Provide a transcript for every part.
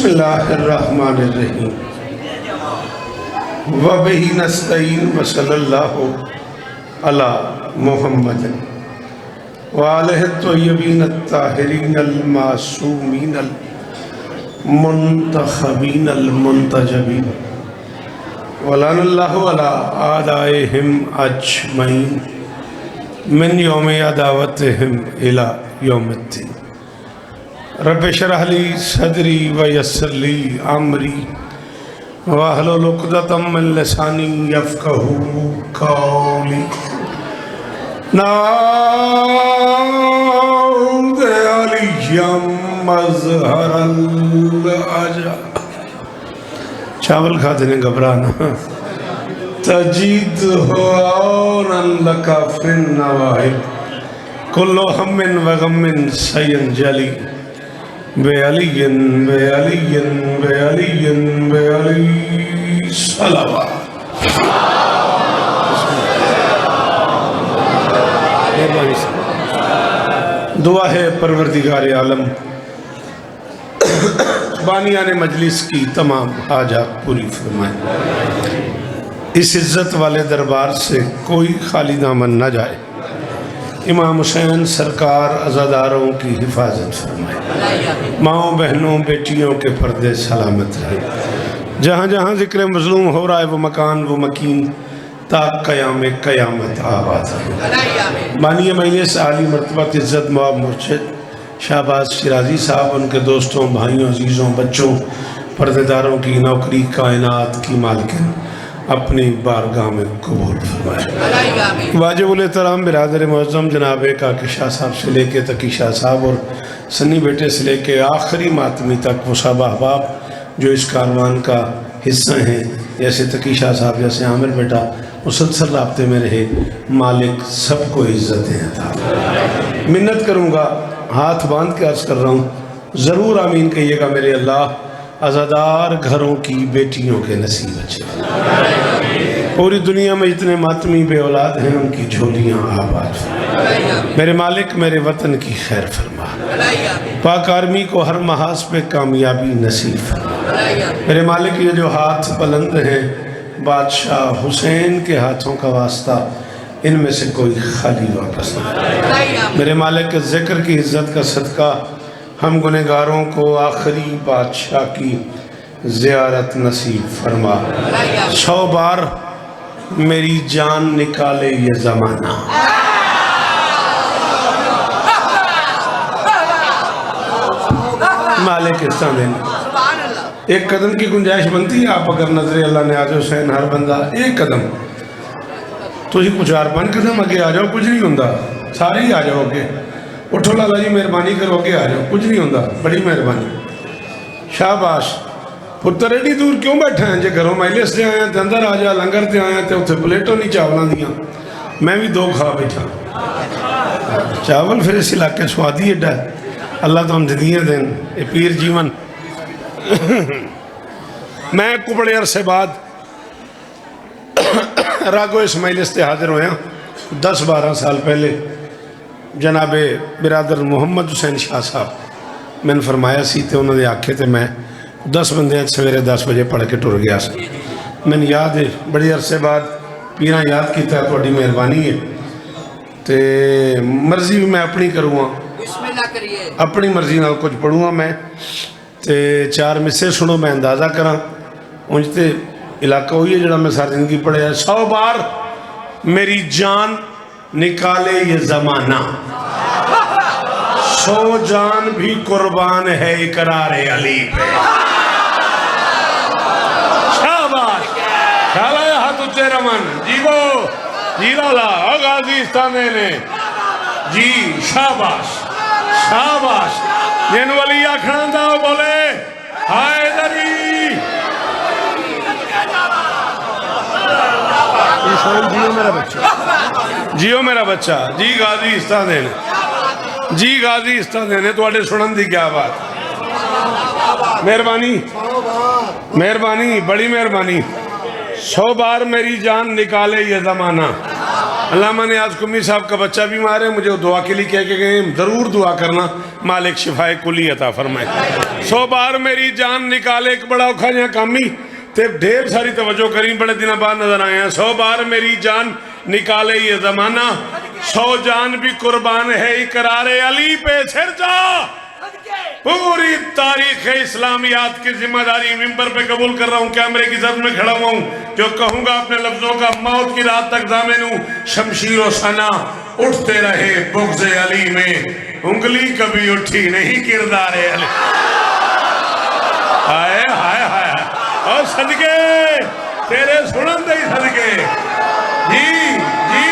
बिस्मिल्लाहिर्रहमानिर्रहीम व बिही नस्तईन व सल्लल्लाहु अला मुहम्मद व आलिहि त्वय्यबीन अत्ताहिरीन अल मासूमीन अल मुंतखबीन अल मुंतजबीन व लअनल्लाहु अला आदाइहिम अजमईन मिन यौमि अदावतिहिम इला यौमिद्दीन। रब्बि इश्रह ली सदरी व यस्सिर ली अमरी वहलुल उक़दतम मिन लिसानी यफ़क़हू क़ौली। नाऊद अलियम मज़हरल अजा। चावल खाते ने घबराना। तजीद हो लका फिन नवाहिब कुल्लु हम्मिन व गम्मिन सय्यन जली बेअलियन बेअलियन बेअलियन बेअली सलावा। दुआ है परवरदिगार आलम बानियान मजलिस की तमाम हाजात पूरी फरमाए। इस इज़्ज़त वाले दरबार से कोई खाली दामन न जाए। इमाम हुसैन सरकार अज़ादारों की हिफाजत फरमाए। माओ बहनों बेटियों के पर्दे सलामत रहे। जहाँ जहाँ ज़िक्र मज़लूम हो रहा है वो मकान वो मकीन ता क़याम क़यामत आबाद रहे। बानिया मजलिस आली मर्तबा इज़्ज़त मवाब मुर्शिद शाहबाज शिराजी साहब, उनके दोस्तों भाइयों अजीज़ों बच्चों पर्देदारों की नौकरी कायनात की मालकिन अपनी बारगाह में कबूल फरमाए। वाजिबुल एहतराम बिरादर मुअज़्ज़म जनाब काके शाह साहब से लेके तकी शाह साहब और सन्नी बेटे से लेके आखिरी मातमी तक वो सब अहबाब जो इस कारवान का हिस्सा हैं, जैसे तकी शाह साहब जैसे आमिर बेटा मुसलसल राब्ते में रहे। मालिक सबको इज़्ज़तें अता। मिन्नत करूँगा, हाथ बांध के अर्ज़ कर रहा हूँ, ज़रूर आमीन कहिएगा मेरे अल्लाह। आज़ादार घरों की बेटियों के नसीब अच्छे। पूरी दुनिया में जितने मातमी बे औलाद हैं उनकी झोलियाँ आबाद। मेरे मालिक मेरे वतन की खैर फरमा। पाक आर्मी को हर महाज पे कामयाबी नसीब फरमा। मेरे मालिक ये जो हाथ बुलंद हैं बादशाह हुसैन के हाथों का वास्ता, इनमें से कोई खाली वापस नहीं। मेरे मालिक के ज़िक्र की इज़्ज़त का सदका हम गुनहगारों को आखिरी बादशाह की ज़ियारत नसीब फरमा। 100 बार मेरी जान निकाले ये ज़माना। मालिक इस्तान देने एक कदम की गुंजाइश बनती है। आप अगर नजर अल्लाह ने आज हुसैन हर बंदा एक कदम तो ही कुछ 4-5 कदम अगे आ जाओ, कुछ नहीं होता। सारे ही आ जाओगे। उठो लाला जी मेहरबानी करो के आ जाओ, कुछ नहीं होता। बड़ी मेहरबानी शाबाश। पुत्र एडी दूर क्यों बैठे हैं? जो घरों मजलिस से आया तो अंदर आ जा, लंगर से आया तो उत्थे प्लेटों नहीं चावलों दियाँ। मैं भी 2 खा बैठा चावल। फिर इस इलाके स्वादी एडा अल्लाह तो हम जिंदगियाँ देन ये पीर जीवन। मैं को बड़े अरसे बाद रागो इस मजलिस से हाजिर होया। 10-12 साल पहले जनाबे बिरादर मुहम्मद हुसैन शाह साहब मैंने फरमाया सी तो उन्होंने आखे तो मैं 10 बंदे सवेरे 10 बजे पढ़ के टुर गया। मैंने याद है बड़ी अरसे बाद पीरा याद किया। थोड़ी मेहरबानी है तो मर्जी भी मैं अपनी करूँगा, अपनी मर्जी नाल कुछ पढ़ूँगा मैं तो 4 मिस्से सुनो मैं अंदाज़ा करा। उंज तो इलाका वही है जो मैं सारी जिंदगी पढ़िया। 100 बार मेरी जान निकाले ये ज़माना, 100 जान भी कुर्बान है इकरार अली पे। शाबाश शाबाश हाथ ऊंचे रमन जीवो जी लाला गाज़ीस्तान ने जी। शाबाश शाबाश। जिन वाली आखना था बोले हाय दरी। जियो मेरा बच्चा, जियो मेरा बच्चा जी। गाज़ीस्तान ने जी, गाज़ीस्तान ने थोड़े सुनन की क्या बात। मेहरबानी मेहरबानी बड़ी मेहरबानी। 100 बार मेरी जान निकाले ये ज़माना। अल्लामा नियाज़ कुमी साहब का बच्चा बीमार है, मुझे वो दुआ के लिए कह के गए, ज़रूर दुआ करना मालिक शिफाए कुली अता फरमाए। 100 बार मेरी जान निकाले एक बड़ा औखा जहाँ कामी ते ढेर सारी तवज्जो करी, बड़े दिन बाद नजर आए हैं। 100 बार मेरी जान निकाले ये जमाना, 100 जान भी कुर्बान है इकरारे अली पे सिर जा। पूरी तारीख इस्लामियात की जिम्मेदारी मिंबर पे कबूल कर रहा हूँ, कैमरे की जद में खड़ा हुआ हूँ। जो कहूँगा अपने लफ्जों का मौत की रात तक दामनू शमशीर और सना उठते रहे बुग़्ज़ अली में, उंगली कभी उठी नहीं किरदार अली। हाय हाय हाय और सदके तेरे सुनन दे सदके जी जी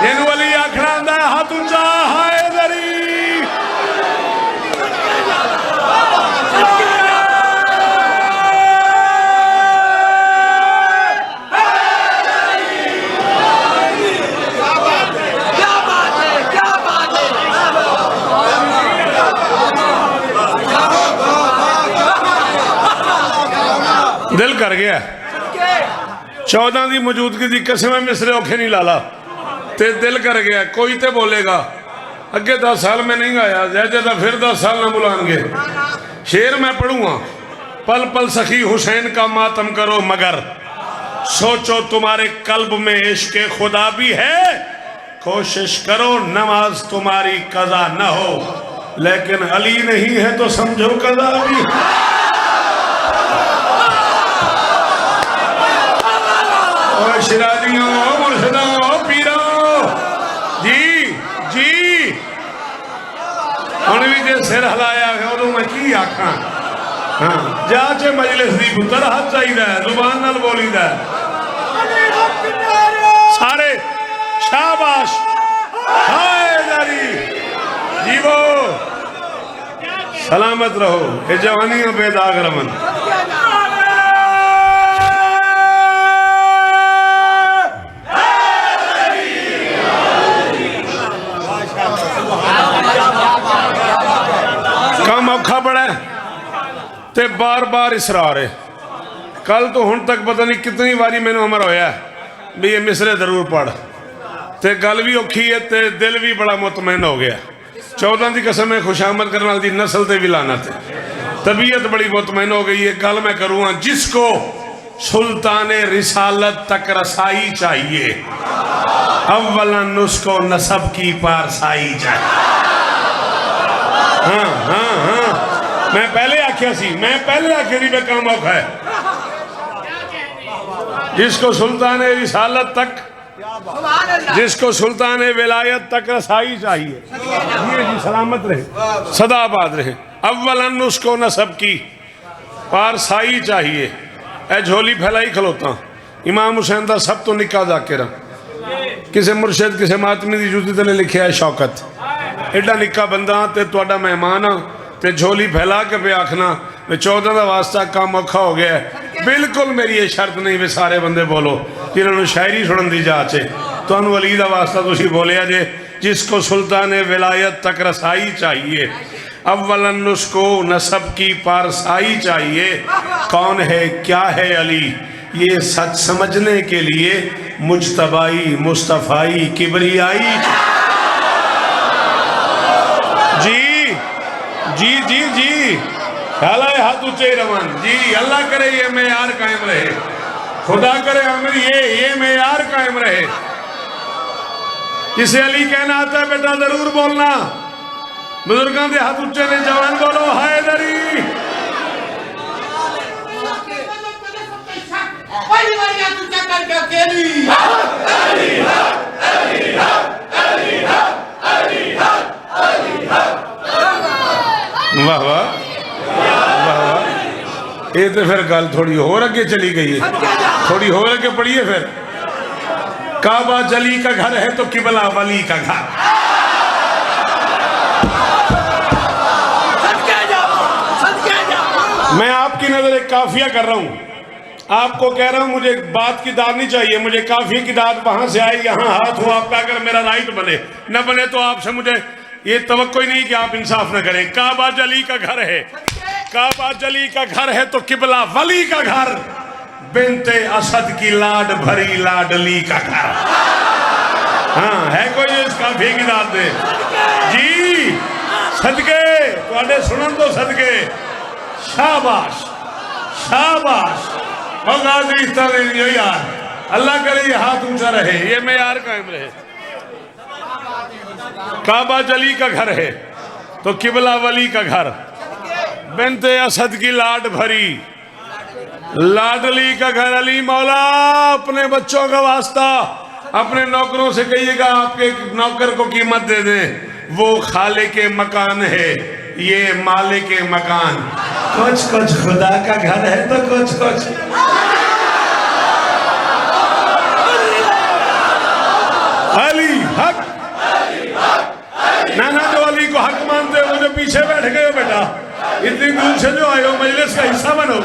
जिन अली आखना आंदा हाथ ऊंचा हाय दरी। दिल कर गया 14 की मौजूदगी की कसम मिसरे औखे नहीं लाला ते दिल कर गया। कोई तो बोलेगा अगे 10 साल में नहीं आया, जैसे तो फिर 10 साल ना बुलाएंगे। शेर मैं पढ़ूंगा, पल पल सखी हुसैन का मातम करो मगर सोचो तुम्हारे कल्ब में इश्क खुदा भी है। कोशिश करो नमाज तुम्हारी कज़ा न हो, लेकिन अली नहीं है तो समझो कज़ा भी। शिराजियों मुर्शिदों पीरों जी जी हुण भी जे सिर हिलाया है उदों मैं की आखां। हाँ जाचे मजलिस दी पुत्तर हाथ चाहिए जुबान नाल बोलीदा सारे शाबाश हायदरी जीवो सलामत रहो, ये जवानियां बेदाग रमन। काम औखा बड़ा है ते बार बार इसरार है। कल तो हुण तक पता नहीं कितनी बारी मैंने अमर होया भी ये मिसरे जरूर पढ़, ते गल भी औखी है ते दिल भी बड़ा मुतमैन हो गया। 14 की कसम है खुशामद करने वाली नस्ल ते भी लानत है, तबीयत बड़ी मुतमैन हो गई है। कल मैं करूँगा जिसको सुल्तान रिसालत तक रसाई चाहिए, अव्वलन उसको नसब की पारसाई चाहिए। हाँ हाँ हाँ मैं पहले आख्या सी, मैं पहले आख्या सी काम औखा है। जिसको सुल्तान रिसालत तक, जिसको सुल्तान विलायत तक रसाई चाहिए, ये जी सलामत रहे सदाबाद रहे। अव्वलन उसको नसब की पारसाई चाहिए। ए झोली फैलाई खलोता इमाम हुसैन का सब तो निका जाकिर, किसी मुर्शिद किसी मातमी की जूती तले लिखे है शौकत। एडा निका बंदा ते तुहाडा मेहमान आ ते झोली फैला के पे आखना मैं 14 का वास्ता काम औखा हो गया है। बिल्कुल मेरी ये शर्त नहीं भी सारे बंदे बोलो जिन्होंने शायरी सुनन दी जाच है। तुहानू अली दा वास्ता तुसी बोलिया जे जिसको सुल्तान विलायत तक रसाई चाहिए, अव्वलन उसको नसब की पारसाई चाहिए। कौन है क्या है अली, ये सच समझने के लिए मुजतबाई मुस्तफ़ाई किबरियाई। जी जी जी जी हालाए हाथ ऊंचे रवन जी। अल्लाह करे ये मेयार कायम रहे, खुदा करे अमर ये मेयार कायम रहे। जिसे अली कहना आता है बेटा जरूर बोलना, बुजुर्गों के हाथ ऊंचे ने जवान बोलो हैदरी। वाह वाह वाह वाह, ये तो फिर गल थोड़ी और अगे चली गई है, थोड़ी और अगे पढ़िए फिर। काबा जली का घर है तो किबला वली का घर। मैं आपकी नजर एक काफिया कर रहा हूं, आपको कह रहा हूं मुझे बात की दाद नहीं चाहिए, मुझे काफिया की दाद वहां से आई यहाँ हाथ हो आपका। अगर मेरा राइट बने न बने तो आपसे मुझे ये तवक्को ही नहीं कि आप इंसाफ न करें। काबा जली का घर है, काबा जली का घर है तो किबला वली का घर, बिनते असद की लाड भरी लाडली का घर। हाँ है कोई जो इस काफिए की दाद दे जी सदके तुहाडे सुनन तो सदके शाबाश शाबाश और गाजी इस तरह नहीं यार अल्लाह करे ये हाथ ऊंचा रहे ये मेयार कायम रहे। काबा जली का घर है तो किबला वली का घर बिनते असद की लाड भरी लाडली का घर अली मौला अपने बच्चों का वास्ता अपने नौकरों से कहिएगा आपके नौकर को कीमत दे दें वो खाले के मकान है ये माले के मकान कुछ कुछ खुदा का घर है तो कुछ कुछ अली हक ना जो अली को हक मानते हो जो पीछे बैठ गए हो बेटा इतनी दूर से जो आए हो मजलिस का हिस्सा बनो।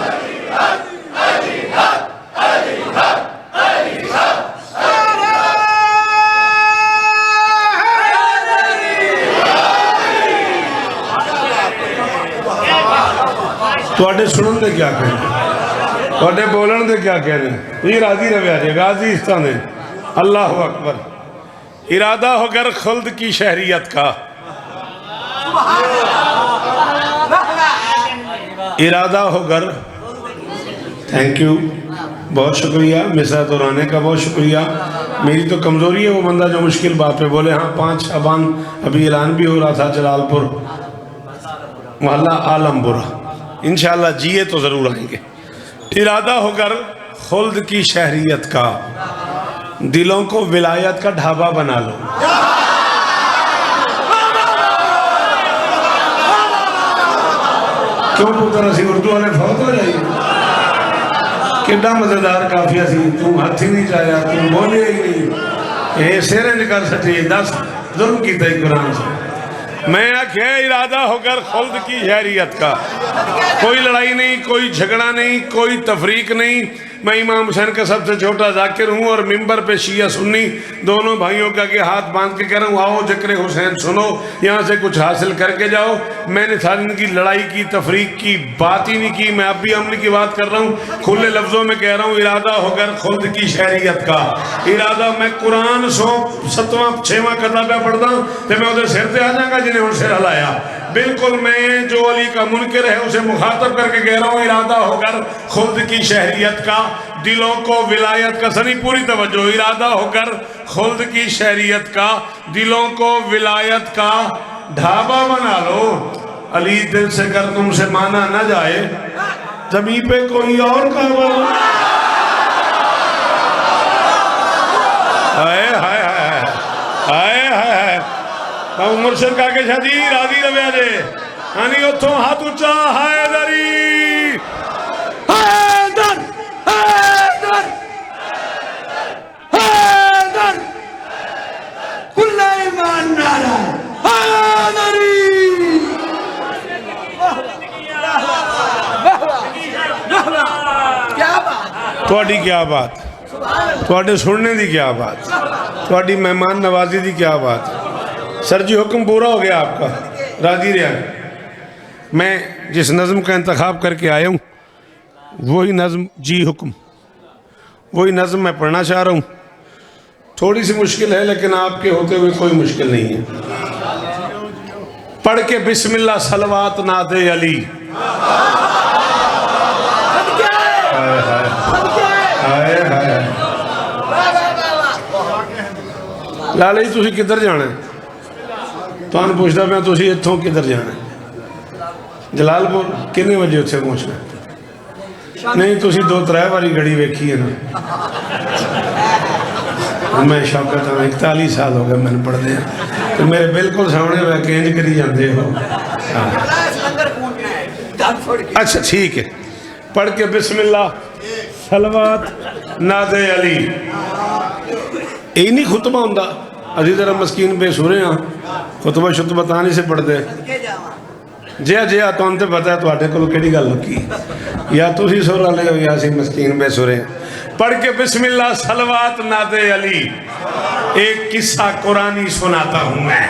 तुहाडे सुनन दे क्या कहने तुहाडे बोलन दे क्या कहने ये राजी रवे आज गाजी इस तरह अल्लाह अकबर इरादा हो गर खुल्द की शहरियत का इरादा हो गर थैंक यू बहुत शुक्रिया मिसरा दोहराने का बहुत शुक्रिया। मेरी तो कमज़ोरी है वो बंदा जो मुश्किल बात पे बोले। हाँ 5 शबान अभी ऐलान भी हो रहा था जलालपुर मोहल्ला आलमपुरा इंशाल्लाह जिए तो ज़रूर आएंगे। इरादा होकर खुल्द की शहरियत का दिलों को विलायत का ढाबा बना लो। क्यों पुत्र असी उर्दू वाले फौत हो जाइए कितना मजेदार काफिया सी तू हाथ ही नहीं चाया तू बोले ही नहीं ये शेरे नहीं कर सकती 10 जुर्म की तय कुरान से। मैं आख्या इरादा होकर खुल्द की शहरियत का कोई लड़ाई नहीं कोई झगड़ा नहीं कोई तफरीक नहीं। मैं इमाम हुसैन का सबसे छोटा जाकिर हूँ और मिंबर पे शिया सुन्नी दोनों भाइयों का के हाथ बांध के कह रहा हूँ आओ जिक्र हुसैन सुनो यहाँ से कुछ हासिल करके जाओ। मैंने सारी इनकी लड़ाई की तफरीक की बात ही नहीं की। मैं अब भी अमल की बात कर रहा हूँ खुले लफ्जों में कह रहा हूँ इरादा होकर खुल्द की शहरियत का इरादा। मैं कुरान 7वां 6वां किताब पढ़ता हूँ तो मैं उधर सिर पे आ जाऊंगा जिन्हें उन सिर हलाया। बिल्कुल मैं जो अली का मुनकर है उसे मुखातब करके कह रहा हूँ इरादा होकर खुल्द की शहरियत का दिलों को विलायत का सनी पूरी तवज्जो इरादा होकर खुल्द की शहरियत का दिलों को विलायत का ढाबा बना लो। अली दिल से कर तुमसे माना न जाए जमीन पे कोई और काबा हाय हाय हाय हाय हाय मुर्शिद का के शादी राजी रवे जे हानी उथों हाथ ऊंचा हैदरी हैदर हैदर हैदर कुल्ला ईमान नारा हैदरी क्या बात थोड़ी क्या बात थोड़े सुनने की क्या बात थोड़ी मेहमान नवाजी की क्या बात। सर जी हुक्म पूरा हो गया आपका राजी रहा। मैं जिस नज़म का इंतखाब करके आया हूँ वही नज़म जी हुक्म वही नज़म मैं पढ़ना चाह रहा हूँ। थोड़ी सी मुश्किल है लेकिन आपके होते हुए कोई मुश्किल नहीं है। पढ़ के बिस्मिल्लाह सलवात नादे अली लाले जी तुसी किधर जाना है तुहानू पूछता मैं तुसी इत्थों किधर जाना है जलालपुर कितने बजे उत्थे पहुँचना नहीं तुसी 2-3 बारी गड़ी वेखी है ना। मैं शौकत हाँ 41 साल हो गए मैंने पढ़ते हैं तो मेरे बिल्कुल सामने वह केंज करी जाते हो। अच्छा ठीक है पढ़ के बिस्मिल्लाह सलवात नादे अली यही नहीं खुतबा होंदा अभी जरा मस्कीन बेसुरे हाँ खुतबा शुतबा तां नहीं से पढ़ते जिया जिया तुम तो पता है तुहाडे कोल किहड़ी गल लुकी या तुसी सुर वाले हो या असीं मस्कीन बेसुरे। पढ़ के बिस्मिल्लाह सलवात नादे अली एक किस्सा कुरानी सुनाता हूँ मैं।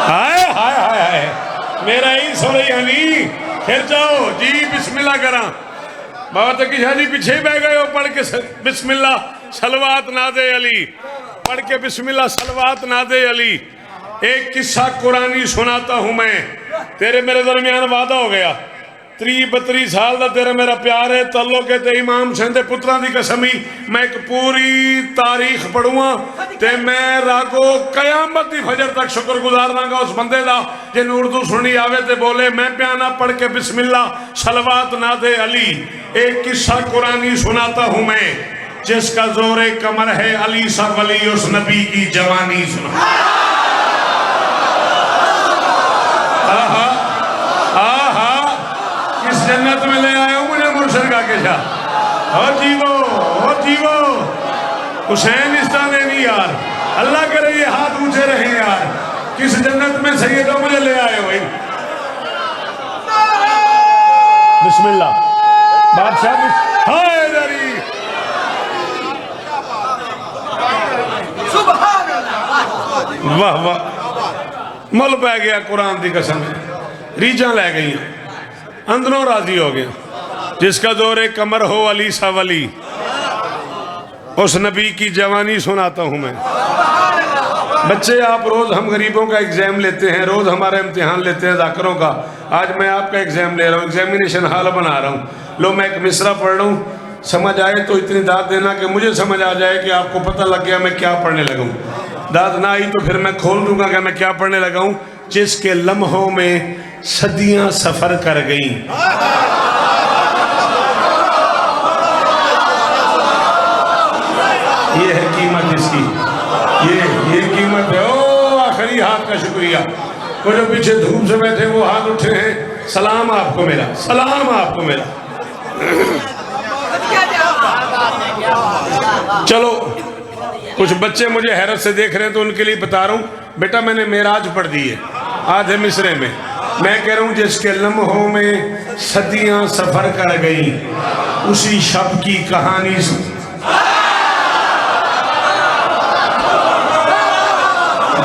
हाय हाय हाय हाय मेरा ही सुन अली फिर जाओ जी बिस्मिल्लाह करा बाबा तकी शाह जी पीछे बह गए हो पढ़ के बिस्मिल्लाह सलवात नादे अली पढ़ के बिस्मिल्लाह सलवात नादे अली। एक किस्सा कुरानी सुनाता हूं मैं, तेरे मेरे दरमियान वादा हो गया। 30-32 साल का तेरा मेरा प्यार है, तल्लुक है। ते इमाम हुसैन दे पुत्रां दी कसम ही मैं एक पूरी तारीख पढ़ूंगा ते मैं रागो कयामत दी फजर तक शुक्रगुजार रहांगा उस बंदे दा जिन्हें उर्दू सुनी आवे ते बोले मैं प्याना पढ़ के बिस्मिल्लाह सलवात नादे अली। एक किस्सा कुरानी सुनाता हूं मैं, जिसका जोरे कमर है अली सा वली, उस नबी की जवानी सुना। आहा आहा, किस जन्नत में ले आए हो मुझे मुर्शद का के साथ। और जीवो हुसैन इस्ताने नहीं यार, अल्लाह करे ये हाथ ऊंचे रहे यार। किस जन्नत में सैयद मुझे ले आए हो भाई। बिस्मिल्लाह बादशाह हैदरी। वाह वाह, मुल पै गया कुरान की कसम, रीझां लै गई, अंदरों राजी हो गया। जिसका दौरे कमर हो अली सा वली, उस नबी की जवानी सुनाता हूं मैं। बच्चे आप रोज हम गरीबों का एग्जाम लेते हैं, रोज हमारा इम्तिहान लेते हैं जाकरों का। आज मैं आपका एग्जाम ले रहा हूँ, एग्जामिनेशन हाल बना रहा हूँ। लो मैं एक मिसरा पढ़ रहा हूँ, समझ आए तो इतनी दाद देना कि मुझे समझ आ जाए कि आपको पता लग गया मैं क्या पढ़ने लगा हूँ। दाद ना आई तो फिर मैं खोल दूंगा कि मैं क्या पढ़ने लगा हूँ। जिसके लम्हों में सदियां सफर कर गई, ये है कीमत इसकी, ये कीमत है। ओ आखिरी हाथ का शुक्रिया। वो जो पीछे धूप से बैठे वो हाथ उठे हैं, सलाम आपको मेरा, सलाम आपको मेरा। चलो कुछ बच्चे मुझे हैरत से देख रहे हैं तो उनके लिए बता रहा हूँ। बेटा मैंने मेराज पढ़ दी है आधे मिसरे में। मैं कह रहा हूँ जिसके लम्हों में सदियां सफर कर गई, उसी शब की कहानी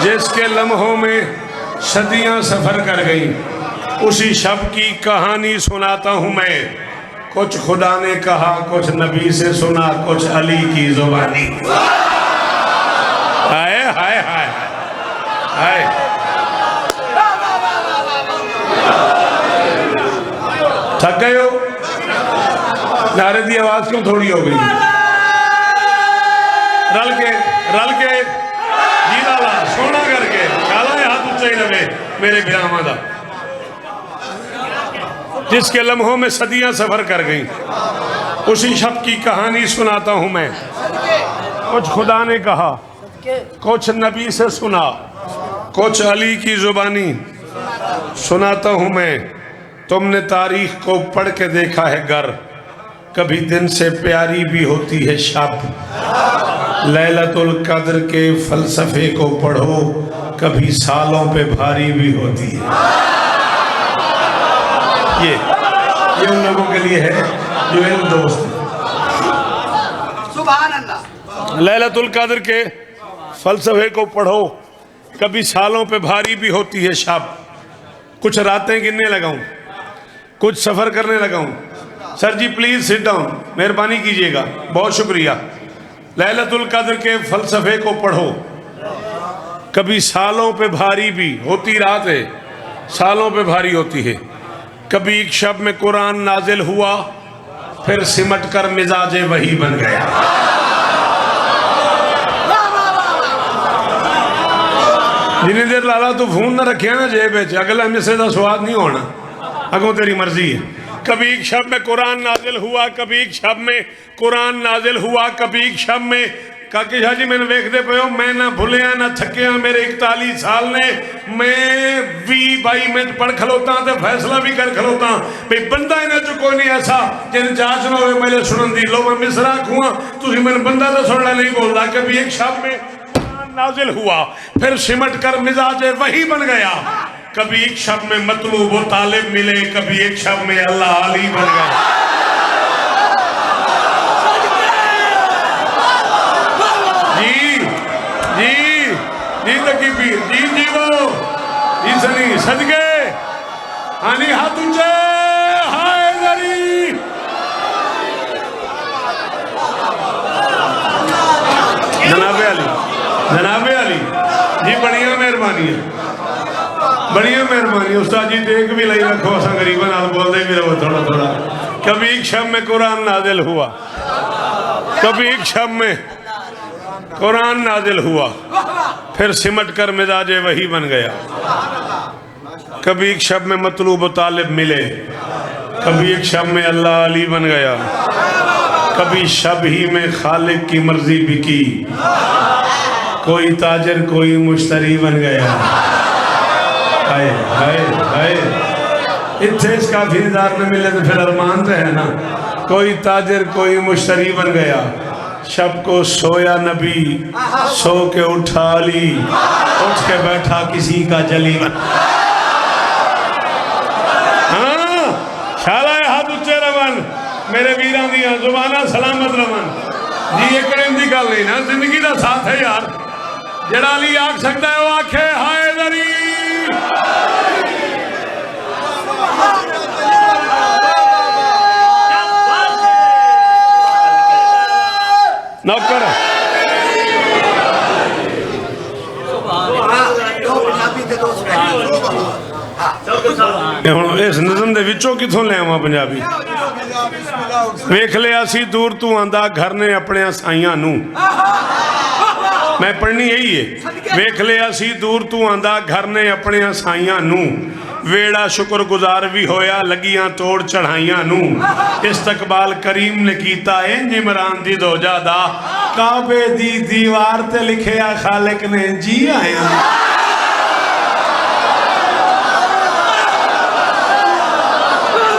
जिसके लम्हों में सदियां सफर कर गई, उसी शब की कहानी सुनाता हूं मैं। कुछ खुदा ने कहा, कुछ नबी से सुना, कुछ अली की जुबानी। हाय हाय हाय हाय, थक गए हो? नारे की आवाज क्यों थोड़ी हो गई? रल के जी लाला सोना करके काला हाथ ऊंचा ही रहे मेरे बिरामा दा। जिसके लम्हों में सदियां सफर कर गई, उसी शब की कहानी सुनाता हूं मैं। कुछ खुदा ने कहा, कुछ नबी से सुना, कुछ अली की जुबानी सुनाता हूं मैं। तुमने तारीख को पढ़ के देखा है गर, कभी दिन से प्यारी भी होती है शब। लैलतुल कद्र के फलसफे को पढ़ो, कभी सालों पे भारी भी होती है। ये उन लोगों के लिए है जो इन दोस्त। सुभान अल्लाह। लैलतुल कद्र के फलसफे को पढ़ो, कभी सालों पे भारी भी होती है शब। कुछ रातें गिनने लगाऊं, कुछ सफर करने लगाऊं। सर जी प्लीज सिट डाउन, मेहरबानी कीजिएगा, बहुत शुक्रिया। लैलतुल कद्र के फलसफे को पढ़ो, कभी सालों पे भारी भी होती रात है, सालों पे भारी होती है। कभी एक शब में कुरान नाजिल हुआ, फिर सिमट कर मिजाजे वही बन गया। जिन्हें देर लाला तू फोन ना रखे ना जेब च, अगला मिसरे का स्वाद नहीं होना, अगों तेरी मर्जी है। कभी एक शब में कुरान नाजिल हुआ, कभी एक शब में कुरान नाजिल हुआ, कभी एक शब में। काके शाह जी मैंने वेखते पे हो, मैं ना भुलिया ना थकिया, मेरे 41 साल ने मैं भी भाई मैं पढ़ खलोता तो फैसला भी कर खलोता भाई बंदा इन्हें चो कोई नहीं ऐसा जिन जांच ना हो मेरे सुनन दी। लो मैं मिसरा खुआ, तुझे मैंने बंदा तो सुनना नहीं बोलता। कभी एक शब में नाजिल हुआ, फिर सिमट कर मिजाज वही बन गया। कभी एक शब में मतलूब वो तालिब मिले, कभी एक शब में अल्लाह अली बन गया। जी तकीबीर जी वो जी सनी सदके हानी हाथ ऊंचे हाय गरी। जनाबे अली बड़ी मेहरबानी उस्ताद जी, टेक भी लाई रखो, असा गरीबा नाल बोलते भी रहो थोड़ा थोड़ा। कभी एक शब में कुरान नाजिल हुआ, कभी एक शब में कुरान नाजिल हुआ, फिर सिमट कर मिजाजे वही बन गया। कभी एक शब में मतलूब तालिब मिले, कभी एक शब में अल्लाह अली बन गया, कभी शब ही में खालिक की मर्जी बिकी, कोई ताजर कोई मुश्तरी बन गया। हाय हाय हाय, इतने इस काफीदार में मिले तो फिर अरमान तो है ना। कोई ताजर कोई मुश्तरी बन गया, शब को सोया नबी, सो के उठा अली, उठ के बैठा किसी का जली बन। हाँ शाला हाथ उच्चे रवन मेरे वीरां दियां जुबाना सलामत रवन जी। एक की गल नहीं ना, जिंदगी का साथ है यार। जड़ा अली आख सकता है वो आखे हाय दरी। नौकर इस नज़म दे विचों किथों ले आवां पंजाबी। वेख लिया सी दूर तू आंदा घर ने अपने साइयां नू, मैं पढ़नी यही है। वेख लिया सी दूर तू आंदा घर ने अपने साइयां नू, वेड़ा शुक्र गुजार भी होया लगियां तोड़ चढ़ाइयां नू। इस्तकबाल करीम ने कीता इंज इमरान दी दोजा दा, काबे दी दीवार ते लिखिया खालिक ने जी आया।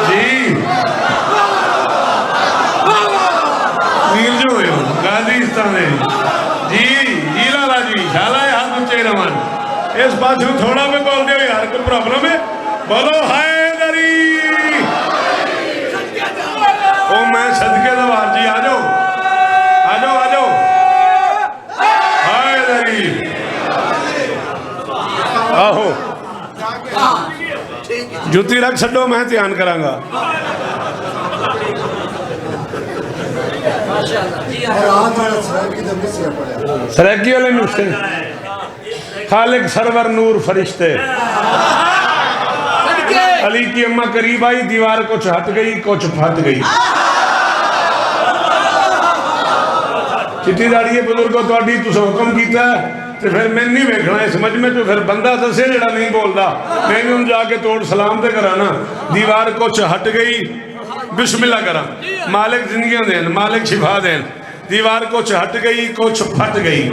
जी वीर जो हो गाजीस्तान जी, जी लाला जी शाला हाथ ऊंचे रवन। इस बात थोड़ा भी बोल दो यार, कोई प्रॉब्लम है? बोलो हैदरी। ओ मैं सदके दवार जी, आ जाओ आ जाओ आ जाओ। हैदरी आहो, जुती रख छो, मैं ध्यान करांगा। सरैकी वाले नुस्खे खालिक सरवर नूर फरिश्ते। अली की अम्मा करीब आई, दीवार कुछ हट गई कुछ फट गई। चिट्ठी दाड़ी बुजुर्गो तुहाडी तुस हुक्म कीता ते फिर मैं नहीं वेखना इस मजमे चो। फिर बंदा दसे जेड़ा नहीं बोलता, मैं भी उन जाके तोड़ सलाम ते करा ना। दीवार कुछ हट गई, बिस्मिल्लाह करा, मालिक जिंदगियां देन, मालिक शिफा देन। दीवार कुछ हट गई कुछ फट गई।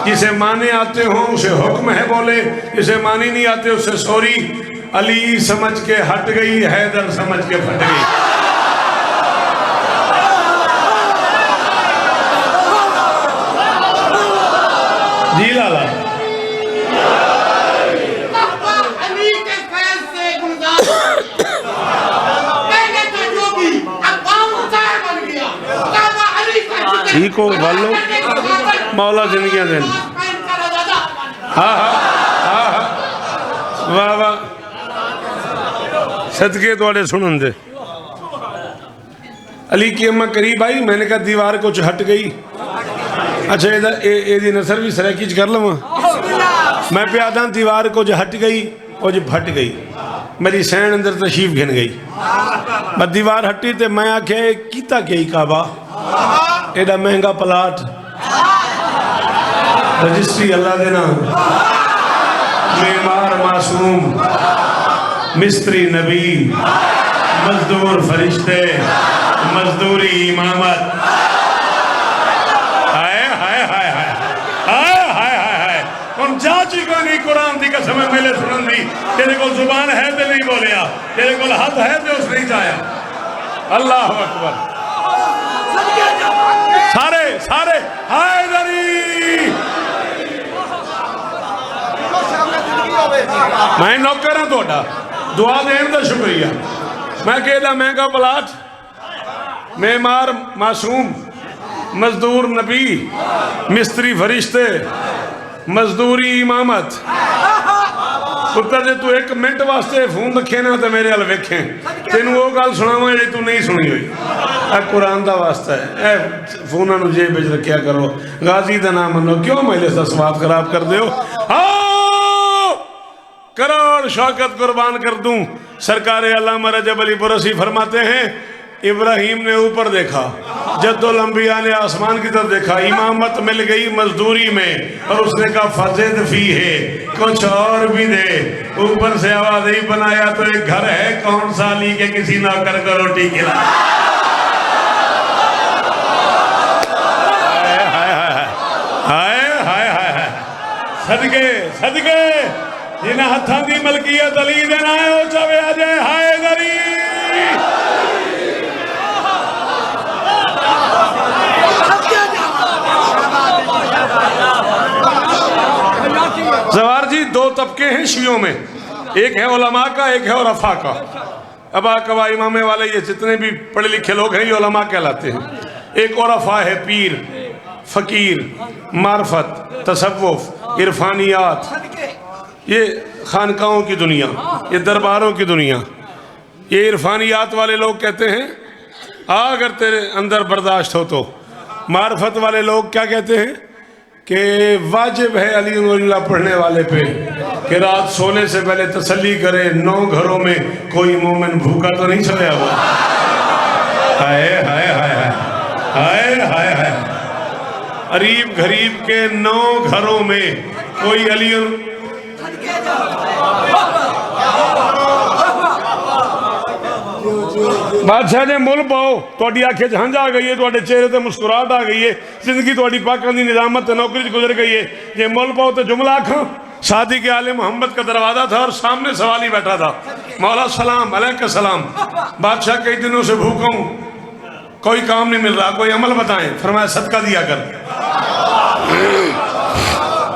जिसे माने आते हो उसे हुक्म है बोले, जिसे माने नहीं आते उसे सॉरी। अली समझ के हट गई, हैदर समझ के फट गई। जी लाला ठीक हो वालो, मौला जिंदगियां देन। हाँ हाँ हाँ हाँ, वाह वाह, सदके थोड़े सुनन दे। अली की अम्मा करीब आई, मैंने कहा दीवार कुछ हट गई। अच्छा ये नसर भी सरैकी कर लवा। मैं पे आदा दीवार कुछ हट गई कुछ फट गई, मेरी सैन अंदर तशरीफ घिन गई। मैं दीवार हटी तो मैं आख्या कीता क्या काबा, एडा महंगा प्लाट, रजिस्ट्री अल्लाह दे नाम, मेमार मासूम, मिस्त्री नबी, मजदूर फरिश्ते, मजदूरी इमामत। हाय हाय हाय हाय हाय हाय हाय हाय। हम जाची को नहीं कुरान की कसम मेले सुनन दी। तेरे को जुबान है तो नहीं बोलिया, तेरे को हाथ है तो उस नहीं चाया। अल्लाह अकबर। सारे सारे हैदरी। मैं नौकर हाँ थोड़ा, दुआ देने का शुक्रिया। मैं कहता महंगा प्लाट, मेमार मासूम, मजदूर नबी, मिस्त्री फरिश्ते, मजदूरी इमामत। पुत्र जे तू एक मिनट वास्ते फोन रखे ना तो मेरे हल वेखे, तेन वो गल सुनावा जी तू नहीं सुनी हुई। कुरान का वास्ता है, फोन जेब में रखा करो, गाजी का नाम मनो, क्यों मेले का स्वाद खराब कर दो। करोड़ शौकत कुर्बान कर दूं। सरकार अल्लामा रजब अली बुरसी फरमाते हैं, इब्राहिम ने ऊपर देखा, जद्दुल अंबिया ने आसमान की तरफ देखा, इमामत मिल गई मजदूरी में, और उसने कहा फजिद फी है, कुछ और भी दे। ऊपर से आवाज ही बनाया तो एक घर है, कौन सा ली के किसी नौकर को रोटी खिला। हाय हाय हाय, सदके सदके जिन्हें हथां दी मलकीयत अली दे नाल हो जावे अजे हाय दरी। जवार जी, दो तबके हैं शियों में, एक है उलमा का, एक है उरफा का। अबा कवा इमामे वाले ये जितने भी पढ़े लिखे लोग हैं ये उलमा कहलाते हैं। एक उरफा है पीर, फकीर, मार्फत, तसव्वुफ, इरफानियात, ये खानकाहों की दुनिया, ये दरबारों की दुनिया। ये इरफानियात वाले लोग कहते हैं अगर तेरे अंदर बर्दाश्त हो तो। मार्फत वाले लोग क्या कहते हैं कि वाजिब है अली वलीउल्लाह पढ़ने वाले पे कि रात सोने से पहले तसल्ली करे 9 घरों में कोई मोमिन भूखा तो नहीं सोया हुआ। हाय हाय हाय हाय हाय हाय, अरीब गरीब के 9 घरों में कोई अली। बादशाह ने मुल पाओ, थोड़ी आंखें झंझ आ गई है, थोड़े चेहरे ते मुस्कुराहट आ गई है, जिंदगी थोड़ी पाकां दी निजामत नौकरी गुजर गई है। जे मुल पाओ तो जुमला आखो। शादी के आले मोहम्मद का दरवाजा था और सामने सवाली बैठा था, मौला सलाम अलैका सलाम। बादशाह कई दिनों से भूखा हूं, कोई काम नहीं मिल रहा, कोई अमल बताएं। फरमाया सदका दिया कर।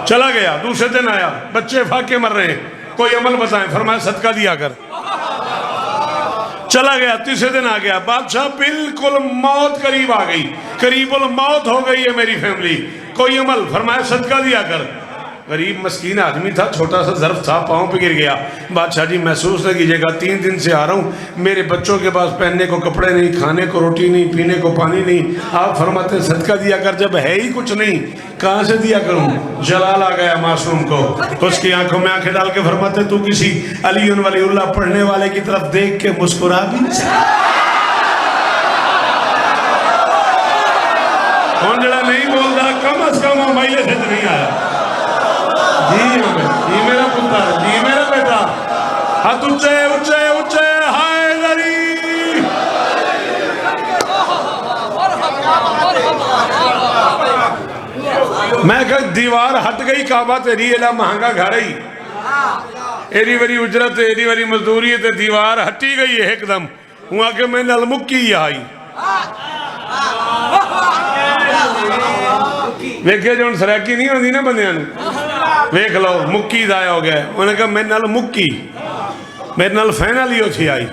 चला गया, दूसरे दिन आया, बच्चे फाके मर रहे हैं, कोई अमल बताएं। फरमाया सदका दिया कर। चला गया, तीसरे दिन आ गया, बादशाह बिल्कुल मौत करीब आ गई, करीबुल मौत हो गई है मेरी फैमिली, कोई अमल। फरमाया सदका दिया कर। गरीब मस्कीन आदमी था, छोटा सा ज़र्फ था, पाँव पे गिर गया। बादशाह जी महसूस न कीजिएगा, 3 दिन से आ रहा हूँ, मेरे बच्चों के पास पहनने को कपड़े नहीं, खाने को रोटी नहीं, पीने को पानी नहीं। आप फरमाते सदका दिया कर, जब है ही कुछ नहीं कहाँ से दिया करूँ। जलाल आ गया मासूम को, उसकी आंखों में आंखें डाल के फरमाते तू किसी अली वलीउल्लाह पढ़ने वाले की तरफ देख के मुस्कुरा भी नहीं सकता। कौन जरा नहीं बोलता, कम अज कम माइले से नहीं आया। जी मेरा पुत्र, जी मेरा बेटा, हाथ ऊंचे ऊंचे ऊंचे हाय दरी। मैं कह दीवार हट गई, काबा तेरी एला महंगा घर ही, एरी वरी उजरत, एरी वरी मजदूरी है, दीवार हटी गई है एकदम। हुआ कि मैं नल मुक्की आई वेखे जो सराकी नहीं होती ना बंदियां वेख लो, मुक्की दाया हो गया। उन्हें कहा मेरे नाल मुक्की, मेरे नाल फाइनल ही उठी आई।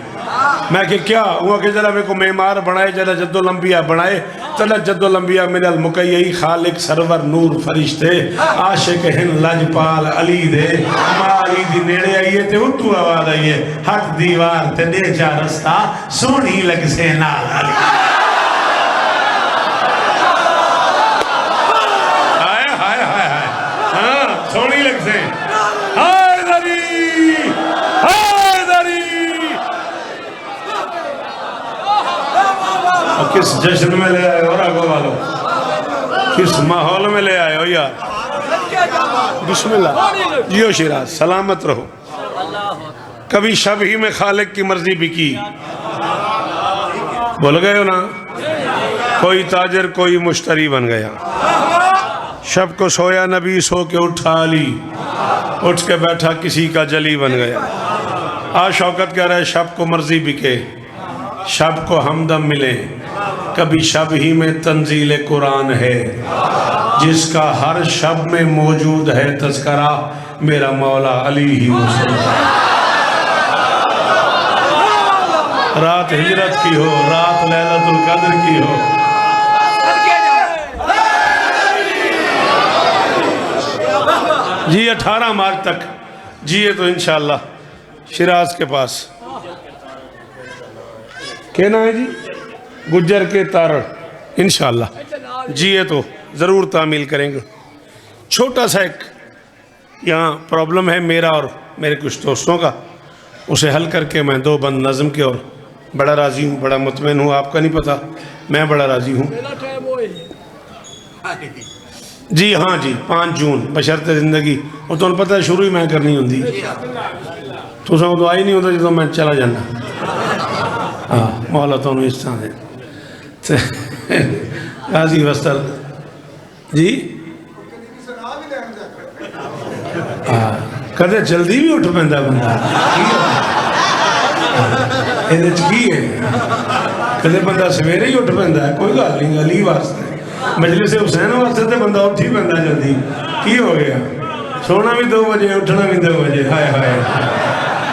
मैं कि क्या हुआ कि जरा मेरे को मेमार बनाए, जरा जद्दुल अंबिया बनाए, चला जद्दुल अंबिया मेरे नाल मुकई खालिक सरवर नूर फरिश्ते आशिक हिंद लजपाल अली दे माली दी नेड़े आइए ते उठू आवाज आइए, हट दीवार ते दे जा रस्ता सोहनी लग से नाल अली। सोनी लग से हाय दरी, हाय दरी। और किस जश्न में ले आए हो रागो वालों, किस माहौल में ले आए हो यार। बिस्मिल्लाह, जियो शिराज, सलामत रहो। कभी शब ही में खालिक की मर्जी भी की, भूल गए हो ना। कोई ताजर कोई मुश्तरी बन गया। शब को सोया नबी, सो के उठा अली, उठ के बैठा किसी का जली बन गया। आज शौकत कह रहा है शब को मर्जी बिके, शब को हमदम मिले। कभी शब ही में तंजील कुरान है, जिसका हर शब में मौजूद है तज़किरा, मेरा मौला अली ही मुसल्लम। रात हिजरत की हो, रात लैलतुल कद्र की हो, जी 18 मार्च तक जिए तो इंशाअल्लाह शिराज के पास क्या नाम है जी, गुज्जर के तारण, इंशाअल्लाह जिए तो ज़रूर तामील करेंगे। छोटा सा एक यहाँ प्रॉब्लम है मेरा और मेरे कुछ दोस्तों का, उसे हल करके मैं 2 बंद नज़म के और बड़ा राज़ी हूँ, बड़ा मुतमईन हूँ। आपका नहीं पता, मैं बड़ा राज़ी हूँ। जी हाँ जी, 5 जून बशर्ते ज़िंदगी, और तुम पता है शुरू ही मैं करनी होंगी, तुम तो आई नहीं होता जो मैं चला जाना। हाँ मौला तुम इस तरह दे राज़ी वस्तर जी। हाँ कदे जल्दी भी उठ पैंदा बंदा, ये की है, कदे बंदा सवेरे ही उठ पैंदा है, कोई गल नहीं, अली वास्ते मजलिस हुसैन वास्ते तो बंदा उठ ही पैंदा जल्दी। की हो गया, सोना भी 2 बजे, उठना भी 2 बजे। हाय हाय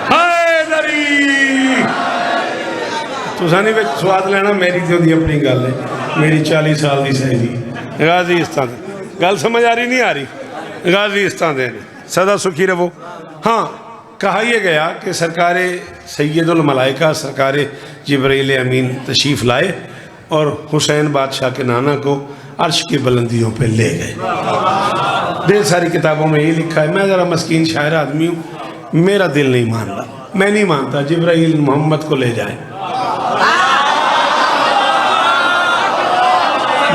हाय दरी तुसा नहीं स्वाद लेना, मेरी तो अपनी गल है, मेरी 40 साल की सहेली गाजी इस तरह गल समझ आ रही नहीं आ रही, गाजी इस तरह दे सदा सुखी रहो। हाँ कहा यह गया कि सरकार सैयदुल मलाइका सरकार जिब्रील अमीन तशरीफ़ लाए और हुसैन बादशाह के नाना को अर्श की बुलंदियों पे ले गए। ढेर सारी किताबों में ये लिखा है। मैं ज़रा मस्कीन शायर आदमी हूँ, मेरा दिल नहीं मान रहा, मैं नहीं मानता जिब्राइल मोहम्मद को ले जाए।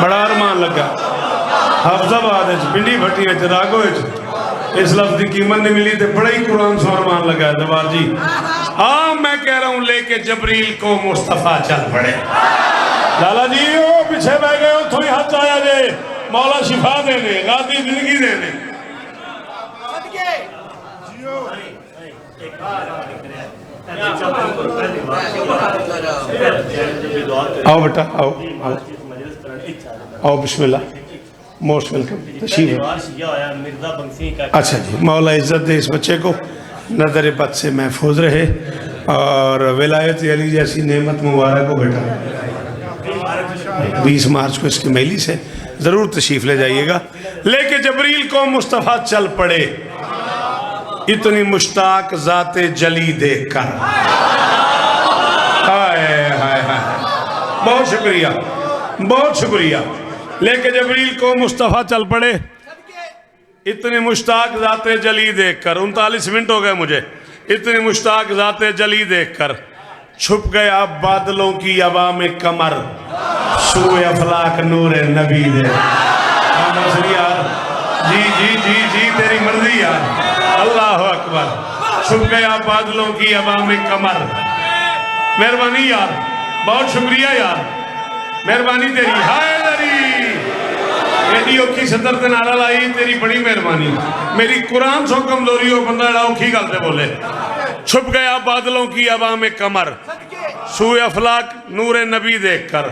बड़ा अरमान लगा हफ्जाबाद पिंडी भट्टी रागो इस लफ्ज की कीमत नहीं मिली तो बड़ा ही कुरान से अरमान लगा दरबार जी। हाँ मैं कह रहा हूँ लेके जबरील को मुस्तफ़ा चल पड़े। लाला जी ओ पीछे बह गए, उतो ही हाथ आया जे, मौला शिफा देने, गादी जिंदगी देने। आओ बेटा आओ आओ आओ, बिस्मिल्लाह, मोस्ट वेलकम, तशरीफ। अच्छा जी, मौला इज़्ज़त दे इस बच्चे को, नज़र बद से महफूज रहे और विलायत अली जैसी नेमत मुबारक हो बेटा। 20 मार्च को इसकी मैली से ज़रूर तशरीफ़ ले जाइएगा। लेके जबरील को मुस्तफ़ा चल पड़े, इतनी मुश्ताक ज़ाते जली देख कर। हाय हाय हाय, बहुत शुक्रिया बहुत शुक्रिया। लेके जबरील को मुस्तफ़ा चल पड़े, इतनी मुश्ताक ज़ाते जली देख कर। 39 मिनट हो गए मुझे। इतनी मुश्ताक ज़ाते जली देख कर छुप गया बादलों की हवा में कमर, सूए अफलाक नूर नबी दे। यार जी जी जी जी तेरी मर्जी यार, अल्लाह अकबर। छुप गया बादलों की हवा में कमर, मेहरबानी यार, बहुत शुक्रिया यार, मेहरबानी तेरी। हाय दरी एडी औखी सदर ते नारा लाई, तेरी बड़ी मेहरबानी। मेरी कुरान सो कमजोरी हो, बंदा एड़ा औखी गल ते बोले। छुप गया बादलों की हवा में कमर, सूए अफलाक नूर नबी देखकर,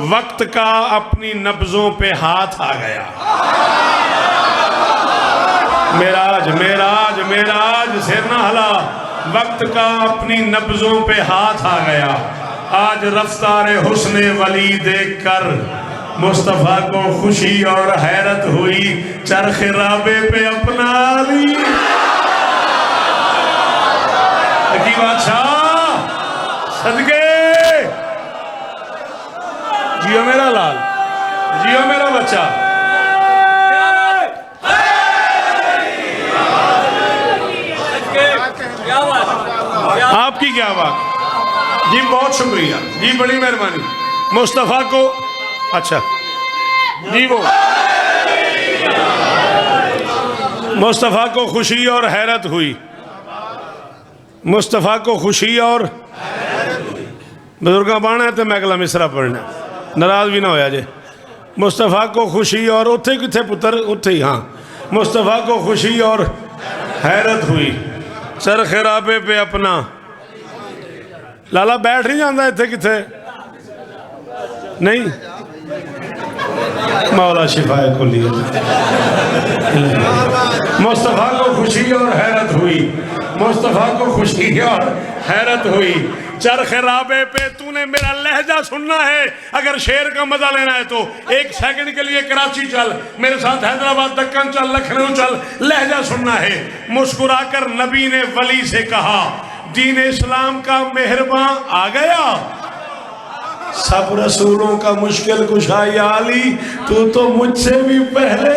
वक्त का अपनी नब्जों पे हाथ आ गया। मेराज मेराज मेराज सिर ना हला, वक्त का अपनी नब्जों पे हाथ आ गया। आज रफ्तार हुस्ने वली देखकर मुस्तफ़ा को खुशी और हैरत हुई, चरख़ राबे पे अपना ली। की बादशाह सदके जियो मेरा लाल, जियो मेरा बच्चा। आपकी क्या बात जी, बहुत शुक्रिया जी, बड़ी मेहरबानी। मुस्तफ़ा को अच्छा जी, वो मुस्तफ़ा को खुशी और हैरत हुई, मुस्तफ़ा को खुशी और बुजुर्ग बाणा है तो मैं अगला मिसरा पढ़ना, नाराज भी ना होया जे। मुस्तफ़ा को खुशी और उत्थे किथे पुत्र उत्थे ही, हाँ, मुस्तफ़ा को खुशी और हैरत हुई, चरख़ राबे पे अपना। लाला बैठ नहीं जाता इत्थे किथे नहीं, मौला शिफाए को लिए। मुस्तफ़ा को खुशी और हैरत हुई, मुस्तफ़ा को खुशी और हैरत हुई, चरख़ राबे पे। तूने मेरा लहजा सुनना है, अगर शेर का मजा लेना है तो 1 सेकंड के लिए कराची चल, मेरे साथ हैदराबाद दक्कन चल, लखनऊ चल, लहजा सुनना है। मुस्कुराकर नबी ने वली से कहा, दीन इस्लाम का मेहरबान आ गया, सब रसूलों का मुश्किल कुशा या अली, तू तो मुझसे भी पहले।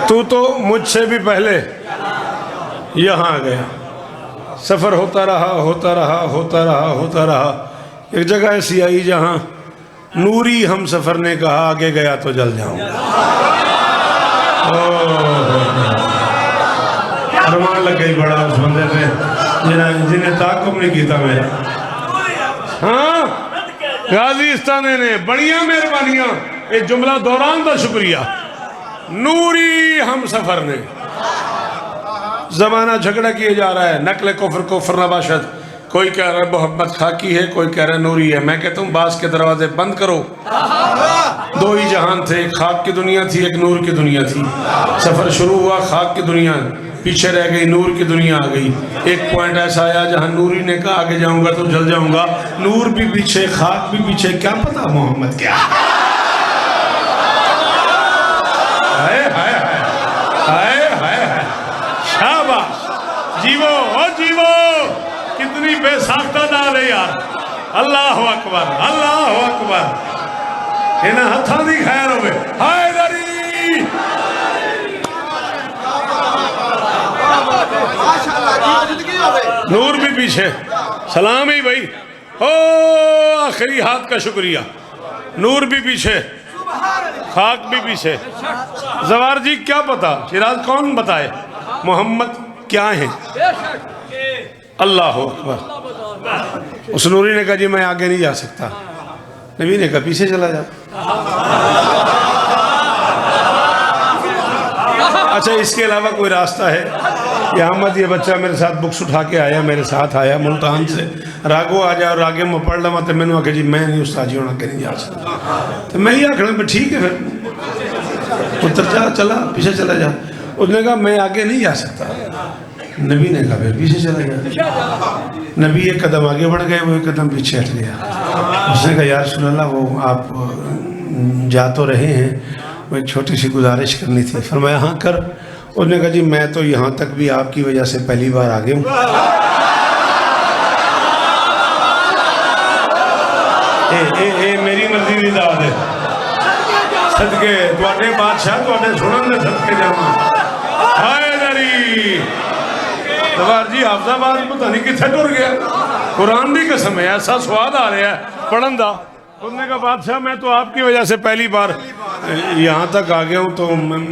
तू तो मुझसे भी पहले यहाँ आ गया। सफ़र होता रहा होता रहा होता रहा होता रहा। एक जगह ऐसी आई जहाँ नूरी हम सफ़र ने कहा आगे गया तो जल जाऊंगा। अरमान लग गई बड़ा उस बंदे पे जिन्हें ताकुब नहीं किया मेरा। हाँ गाज़ीस्तान ने बड़िया मेहरबानियाँ। ये जुमला दौरान का शुक्रिया। नूरी हम सफ़र ने ज़माना झगड़ा किए जा रहा है। नकल कुफ्र कुफ्र नबाशत। कोई कह रहा है मोहम्मद खाकी है, कोई कह रहा है नूरी है। मैं कहता हूँ बास के दरवाजे बंद करो। दो ही जहान थे, एक खाक की दुनिया थी, एक नूर की दुनिया थी। सफ़र शुरू हुआ खाक की दुनिया, पीछे रह गई, नूर की दुनिया आ गई। एक पॉइंट ऐसा आया जहाँ नूरी ने कहा आगे जाऊंगा तो जल जाऊंगा। नूर भी पीछे, खाक भी पीछे, क्या पता मोहम्मद क्या। हाय हाय हाय हाय हाय। शाबाश, जीवो ओ जीवो। कितनी बेसाख्ता दाल है यार। अल्लाह अकबर, अल्लाह अकबर। इन्हें हथा दी खैर होवे। हाय दरी। नूर भी पीछे, सलाम ही भाई। ओ आखिरी हाथ का शुक्रिया। नूर भी पीछे, खाक भी पीछे। जवार जी क्या पता शिराज कौन बताए मोहम्मद क्या है। अल्लाह अकबर। उस नूरी ने कहा जी मैं आगे नहीं जा सकता। नबी ने कहा पीछे चला जा। अच्छा इसके अलावा कोई रास्ता है? ये अहमद ये बच्चा मेरे साथ बुक्स उठा के आया, मेरे साथ आया मुल्तान से। रागो आ जाओ रागे में पढ़ लवा तो मैंने आखे जी मैं नहीं उस्ताद जी होना के नहीं जा सकता। तो मैं ही आखना ठीक है फिर उतर जा, चला पीछे चला जा। उसने कहा मैं आगे नहीं जा सकता। नबी ने कहा फिर पीछे चला गया। नबी एक कदम आगे बढ़ गए, वो एक कदम पीछे हट गया। उसने कहा यार रसूलल्लाह वो आप जा तो रहे हैं, वो एक छोटी सी गुजारिश करनी थी। फरमाया हाँ कर। उसने कहा जी मैं तो यहाँ तक भी आपकी वजह से पहली बार आ गया हूँ। मेरी मर्जी की दाद है। सदके तुहाडे बादशाह तुहाडे सुनन दे सदके जावां। हाय दरी दवार जी हाफजाबाद पता नहीं कितने टुर गया। कुरान की कसम है ऐसा स्वाद आ रहा है पढ़न का। उसने कहा बादशाह मैं तो आपकी वजह से पहली बार यहाँ तक आ गया हूँ, तो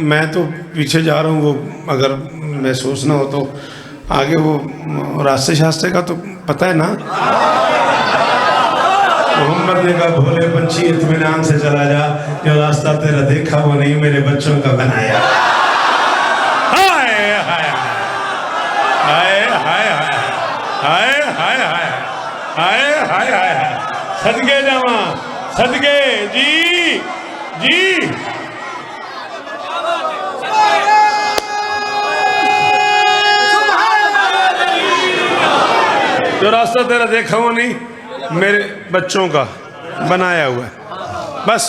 मैं तो पीछे जा रहा हूँ। वो अगर महसूस ना हो तो आगे वो रास्ते शास्ते का तो पता है ना। मोहम्मद ने कहा भोले पंछी इत्मीनान से चला जा, जो रास्ता तेरा देखा वो नहीं मेरे बच्चों का बनाया। हाय हाय हाय हाय हाय हाय हाय हाय हाय हाय। सदके जावा सदके जी जी। जो रास्ता तेरा देखा वो नहीं मेरे बच्चों का बनाया हुआ है। बस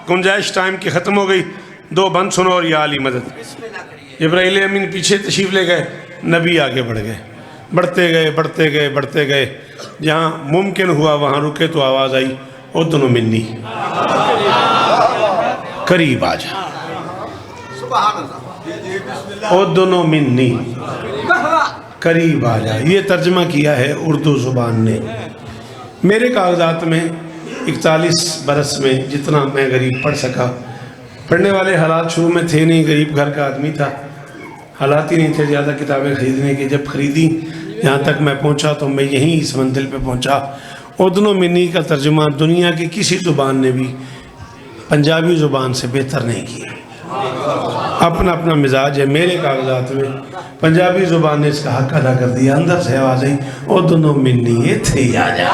गुंजाइश टाइम की ख़त्म हो गई। दो बंद सुनो और या अली मदद। इब्राहीम अमीन पीछे तशरीफ़ ले गए, नबी आगे बढ़ गए। बढ़ते गए बढ़ते गए बढ़ते गए, जहाँ मुमकिन हुआ वहाँ रुके तो आवाज़ आई ओ दोनों मिन्नी करीब आ जा। ओ दोनों मिन्नी करीब आ जा। ये तर्जमा किया है उर्दू ज़ुबान ने। मेरे कागजात में 41 बरस में जितना मैं गरीब पढ़ सका, पढ़ने वाले हालात शुरू में थे नहीं, गरीब घर का आदमी था, हालात ही नहीं थे ज़्यादा किताबें ख़रीदने की। जब ख़रीदी यहाँ तक मैं पहुँचा तो मैं यहीं इस मंजिल पे पहुँचा। उर्दू मिनी का तर्जुमा दुनिया की किसी ज़ुबान ने भी पंजाबी ज़ुबान से बेहतर नहीं किया। अपना अपना मिजाज है। मेरे कागजात में पंजाबी ज़ुबान ने इसका हक अदा कर दिया। अंदर से आवाज़ आई ओ दोनों मिन्नी इत्थे ही आ जा।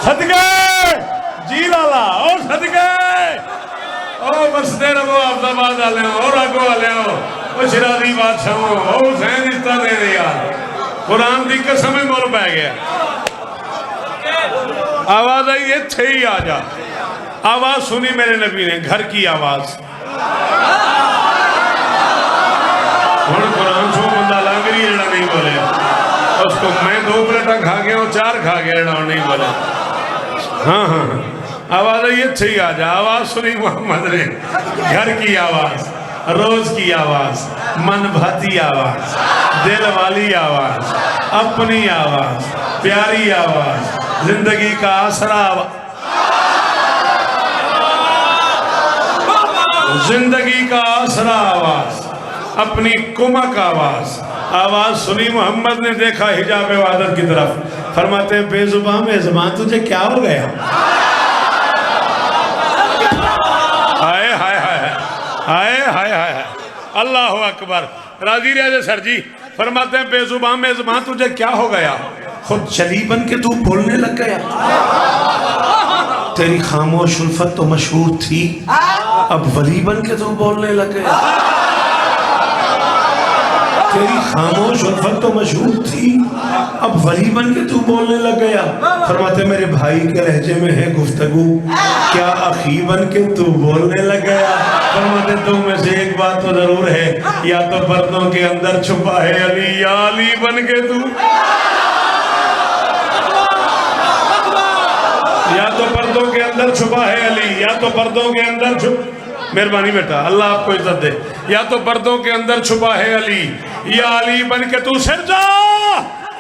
सदके जी लाला और सदके ओ बसते रहो अहमदाबाद वाले हो और आगो वाले हो ओ शराबी बादशाह हो हुसैन रिश्ता दे दे यार। कुरान की कसम मुल पै गया। आवाज आई इत्थे ही आ जा। आवाज सुनी मेरे नबी ने, घर की आवाज। हुण कुरान सो बंदा लांगरी जड़ा नहीं बोले उसको मैं 2 प्लेटा खा गया और 4 खा गया जड़ा नहीं बोले। हाँ हाँ आवाज़ आई अच्छे ही आ जा। आवाज़ सुनी मोहम्मद ने, घर की आवाज़, रोज़ की आवाज़, मन भाती आवाज़, दिल वाली आवाज़, अपनी आवाज़, प्यारी आवाज़, जिंदगी का आसरा, जिंदगी का आसरा आवाज़, अपनी कुमक आवाज़। आवाज़ सुनी मोहम्मद ने, देखा हिजाब इबादत की तरफ। फरमाते हैं बेजुबान मेज़बान तुझे क्या हो गया? हाय हाय हाय हाय हाय हाय, अल्लाह अकबर। राजी रहे सर जी। फरमाते हैं बेजुबान मेज़बान तुझे क्या हो गया? खुद चली बन के तू बोलने लग गया। तेरी खामोश उल्फत तो मशहूर थी, अब वली बन के तू बोलने लग गया। तेरी खामोश उल्फत तो मशहूर थी, अब वली बन के तू बोलने लग गया। फरमाते मेरे भाई के लहजे में है गुफ्तगू, क्या अखी बन के तू बोलने लग गया। फरमाते तुम में से एक बात तो जरूर है, या तो पर्दों के अंदर छुपा है अली, या अली बन के तू, या तो पर्दों के अंदर छुपा है अली, या तो पर्दों के अंदर छुप, मेहरबानी बेटा अल्लाह आपको इज्जत दे, या तो पर्दों के अंदर छुपा है अली, या अली बन के तू सिर जा।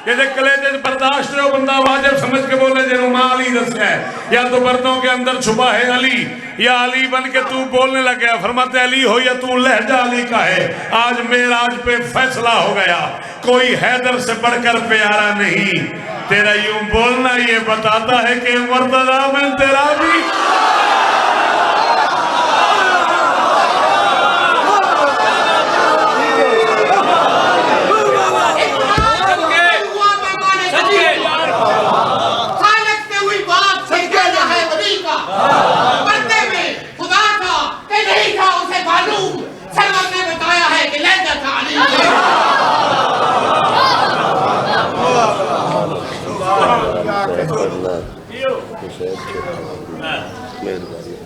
ये कलेजे बर्दाश्त हो बंदा वाजिब समझ के बोले जिन्हों मां अली दसिया है, या तो पर्दों के अंदर छुपा है अली, या अली बन के तू बोलने लग गया। फरमाते अली हो या तू लहजा अली का है। आज मेराज पे फैसला हो गया, कोई हैदर से बढ़कर प्यारा नहीं। तेरा यूं बोलना ये बताता है कि मुर्तजा में तेरा भी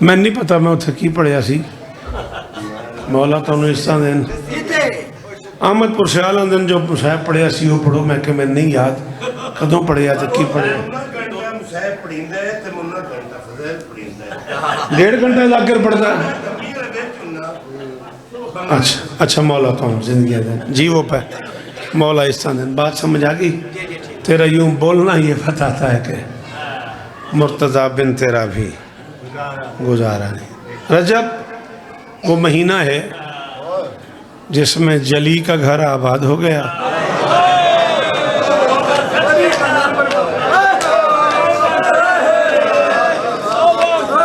मैं नहीं पता मैं उत्थे की पढ़िया सी। मौला तुहानू इस तरह देन। अहमदपुर सियाल दिन जो साहब पढ़िया सी वो पढ़ो। मैं कि मैं नहीं याद कदों पढ़िया तो की पढ़िया। 1.5 घंटे लग कर पढ़ता। अच्छा अच्छा मौला तुम जिंदगी देन जी वो पे मौला इस तरह दिन। बात समझ आ गई? तेरा यूं बोलना ये बताता है कि मुर्तज़ा बिन तेरा भी गुजारा नहीं। रजब वो महीना है जिसमें जली का घर आबाद हो गया।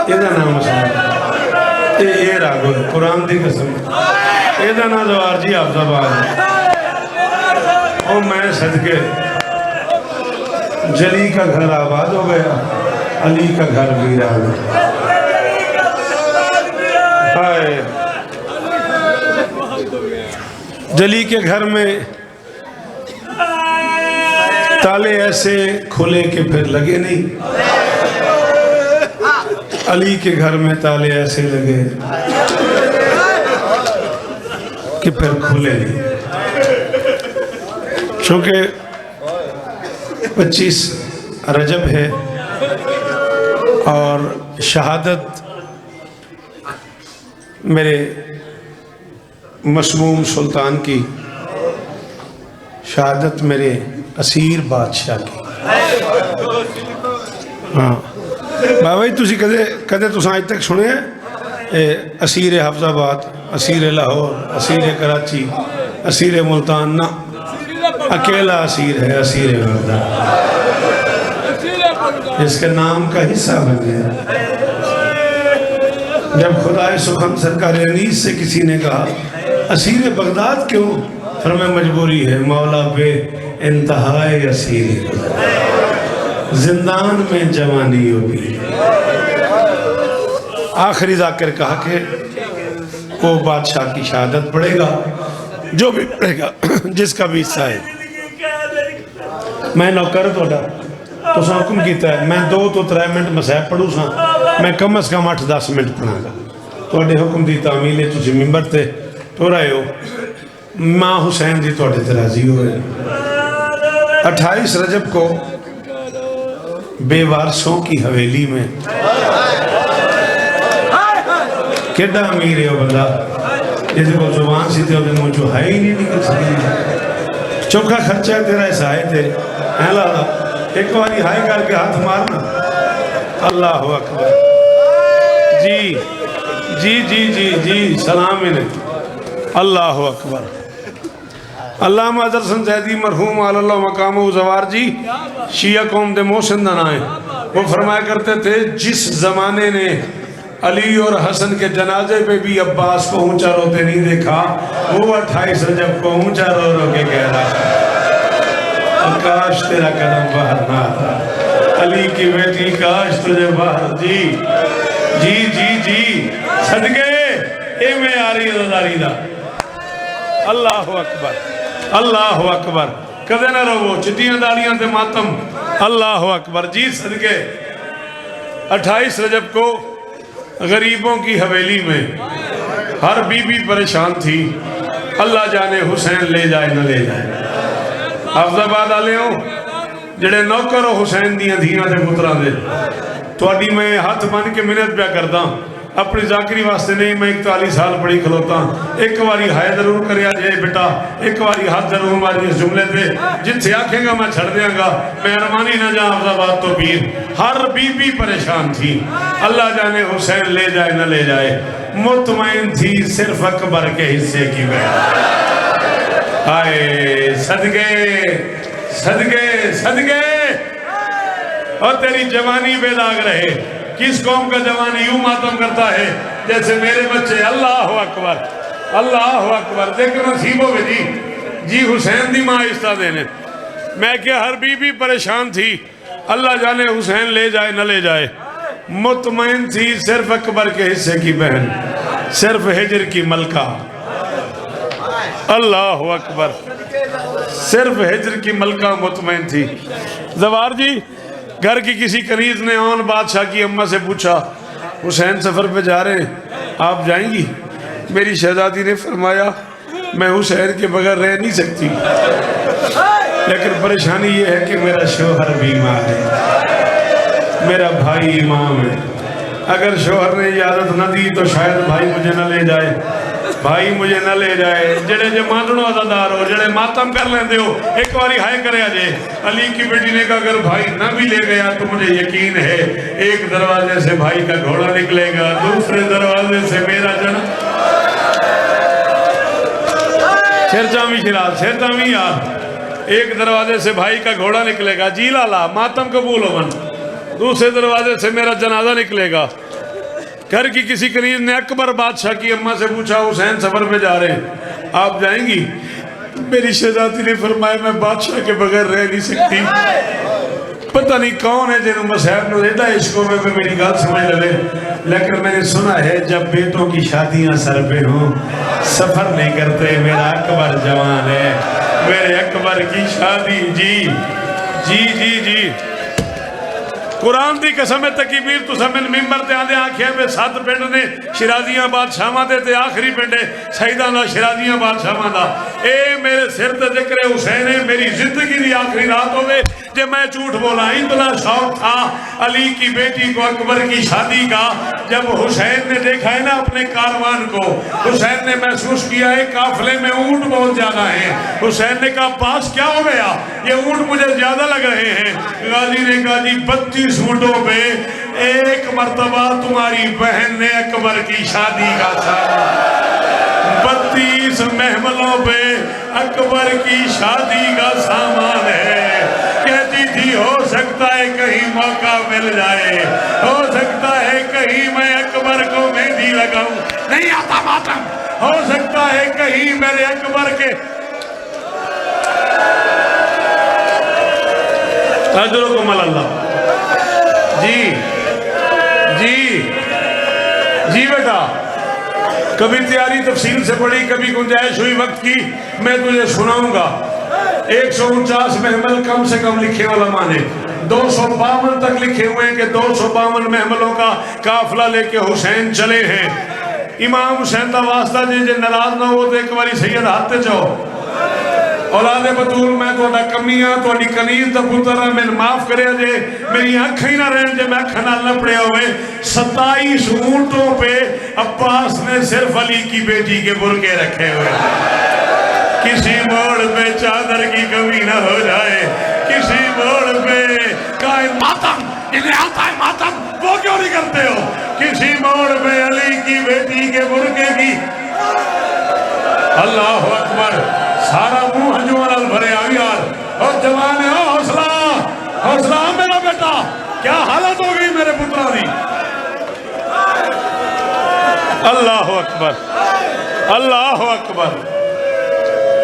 ਇਹਦਾ ਨਾਮ ਮਸਲਾ ਇਹ ਰਾਗੋ कुरान की कसम। ਇਹਦਾ ਨਾਮ जवार जी हाफजाबाद और मैं सदके जली का घर आबाद हो गया, अली का घर वीरान। हाय जली के घर में ताले ऐसे खुले कि फिर लगे नहीं, अली के घर में ताले ऐसे लगे कि फिर खुले नहीं। चूँकि 25 रजब है और शहादत मेरे मसमूम सुल्तान की, शहादत मेरे असीर बादशाह की। हाँ बाबा जी तुसी कदे कदे तुसां अज तक सुने असीर हफ्जाबाद, असीर लाहौर, असीर कराची, असीर मुल्तान? ना, अकेला असीर है असीर मुल्तान, इसके नाम का हिस्सा बन गया। जब खुदाए सुखम सरकार अनीस से किसी ने कहा असीर बगदाद क्यों, फिर मैं मजबूरी है मौला पे इंतहाए असीर, जिंदान में जवानी होगी। आखिरी जाकर कहा कि वो बादशाह की शहादत पड़ेगा, जो भी पड़ेगा जिसका भी हिस्सा है। मैं नौकर थोड़ा तुसा हुक्म किया है, मैं 2 तो 3 मिनट मसहब पढ़ू सा, मैं कम अज़ कम 8-10 मिनट पढ़ागा। थोड़े हुक्म की तामील है, तुम मिंबर से तुर आए हो, माँ हुसैन जी थोड़े ते राजी हो गए। 28 रजब को बेवारसों की हवेली में केड़ा अमीर है वो बंदा जिस को जुबान सी तो मुँह चो है ही नहीं निकल सकती। चौखा खर्चा तेरा ऐसा है थे है ला एक बारी हाय करके हाथ मारना। अल्लाह अकबर जी जी जी जी जी सलाम इन्हें। अल्लाह अकबर। अल्लामा अजहर सैदी मरहूम अल्लाह मकाम जवार जी शिया कौम दे मोहसिन दा नाम है। वो फरमाया करते थे जिस जमाने ने अली और हसन के जनाजे पे भी अब्बास को ऊंचा रोते नहीं देखा वो 28 रजब को ऊंचा रो रो के कह रहा काश तेरा कदम बाहर ना आता। अली की बेटी काश तुझे बाहर जी जी जी जी सदके ए में आ रही रजारी दा। अल्लाह अकबर अल्लाह अकबर। कदे ना रहो चिट्टियां दाड़ियां ते मातम। अल्लाह अकबर जी सदके 28 रजब को गरीबों की हवेली में हर बीबी परेशान थी। अल्लाह जाने हुसैन ले जाए न ले जाए। हाफिजाबाद वाले हो जेड़े नौकर हो हुसैन दियां धीयां ते पुत्रां दे तुहाडी मैं हथ बन के मिन्नत पिया करदा अपनी जाकरी वास्ते नहीं। मैं 41 साल पढ़ी खलोता एक बारी हाय जरूर करिया जे बेटा एक बारी हाथ जरूर मारी इस जुमले पे जिथे आखेगा मैं छड़ देंगा। मेहरबानी ना जा हाफिजाबाद तो पीर हर बीबी परेशान थी। अल्लाह जाने हुसैन ले जाए न ले जाए। मुतमईन थी सिर्फ अकबर के हिस्से की बहन। हाय सदके सदके सदके और तेरी जवानी बेदाग रहे। किस कौम का जवान यूं मातम करता है जैसे मेरे बच्चे। अल्लाह अकबर अल्लाह अकबर। देखो नसीब हो जी जी हुसैन दी माँ इस्ता देने। मैं क्या हर बीबी परेशान थी। अल्लाह जाने हुसैन ले जाए न ले जाए। मुतमईन थी सिर्फ अकबर के हिस्से की बहन सिर्फ हिजर की मलका। अल्लाह अकबर सिर्फ हिजर की मलका मुतमईन थी। जवार जी घर की किसी कनीज ने ऑन बादशाह की अम्मा से पूछा हुसैन सफ़र पे जा रहे हैं आप जाएंगी। मेरी शहजादी ने फरमाया मैं हुसैन के बगैर रह नहीं सकती लेकिन परेशानी ये है कि मेरा शोहर बीमार है मेरा भाई इमाम है। अगर शोहर ने इजाज़त न दी तो शायद भाई मुझे न ले जाए भाई मुझे न ले जाए। जेड़े जे माननो अदादार हो जेड़े मातम कर लेंदे हो एक बारी हाय करे जे। अली की बेटी ने कहा अगर भाई न भी ले गया तो मुझे यकीन है एक दरवाजे से भाई का घोड़ा निकलेगा दूसरे दरवाजे से मेरा जन्म। शेरचामी यार एक दरवाजे से भाई का घोड़ा निकलेगा जी लाला मातम कबूल हो मन। दूसरे दरवाजे से मेरा जनाजा निकलेगा। घर की किसी करीब ने अकबर बादशाह की अम्मा से पूछा हुसैन सफर पे जा रहे हैं आप जाएंगी। मेरी शहजादी ने फरमाया मैं बादशाह के बगैर रह नहीं सकती। पता नहीं कौन है जिन्होंने मसहब ने एडा इश्क में मेरी गल समझ लवे लेकिन मैंने सुना है जब बेटों की शादियां सर पे हों सफर नहीं करते। मेरा अकबर जवान है मेरे अकबर की शादी जी जी जी जी। कुरान की कसम है तकीबीर तुसा मैंने मिंबर ते आंदे आखिया वे 7 पिंड ने शिराजियां बादशाहां दे ते आखिरी पिंड है शहीदां दा शिराजियां बादशाहां दा। ए मेरे सिर ते जिक्र हुसैन है मेरी जिंदगी की आखिरी रात होवे जे मैं झूठ बोला। इतना शौक था अली की बेटी को अकबर की शादी का। जब हुसैन ने देखा है ना अपने कारवान को हुसैन ने महसूस किया है काफिले में ऊंट बहुत ज्यादा है। हुसैन ने कहा पास क्या हो गया ये ऊंट मुझे ज्यादा लग रहे हैं। गाजी ने कहा जी 32 ऊंटों पे एक मर्तबा तुम्हारी बहन ने अकबर की शादी का सामान 32 महमलों पे अकबर की शादी का सामान है। कहती थी हो सकता है कहीं मौका मिल जाए हो सकता है कहीं मैं अकबर को मेहंदी लगाऊं नहीं आता मातम हो सकता है कहीं मेरे अकबर के अजरुकुम अल्लाह जी जी जी बेटा। कभी तैयारी तफसील से पढ़ी कभी गुंजाइश हुई वक्त की मैं तुझे सुनाऊंगा। 149 महमल कम से कम लिखे उलमा ने 252 तक लिखे हुए हैं कि 252 महमलों का काफिला लेके हुसैन चले हैं। इमाम हुसैन का वास्ता जी जे नाराज ना हो तो एक बारी सैयद हाथ जाओ औलादे बतूल मैं थोड़ा कमी हाँ, थोड़ी कनीज का पुत्र हाँ, मैंने माफ करे जे मेरी अख ही ना रहन जे मैं अखा नाल न पड़िया हुए। 27 ऊंटों पे अब्बास ने सिर्फ अली की बेटी के बुरके रखे हुए। किसी मोड़ पे चादर की कमी ना हो जाए, किसी मोड़ पे कायम मातम इन्हें आता है मातम, वो क्यों नहीं करते हो? किसी मोड़ पे अली की बेटी के बुरके की। अल्लाह अकबर। सारा मुंह हंजुओं नाल भरे आ यार। और जवान है, हौसला हौसला मेरा बेटा। क्या हालत हो गई मेरे पुत्रा दी। अल्लाह अकबर, अल्लाह अकबर।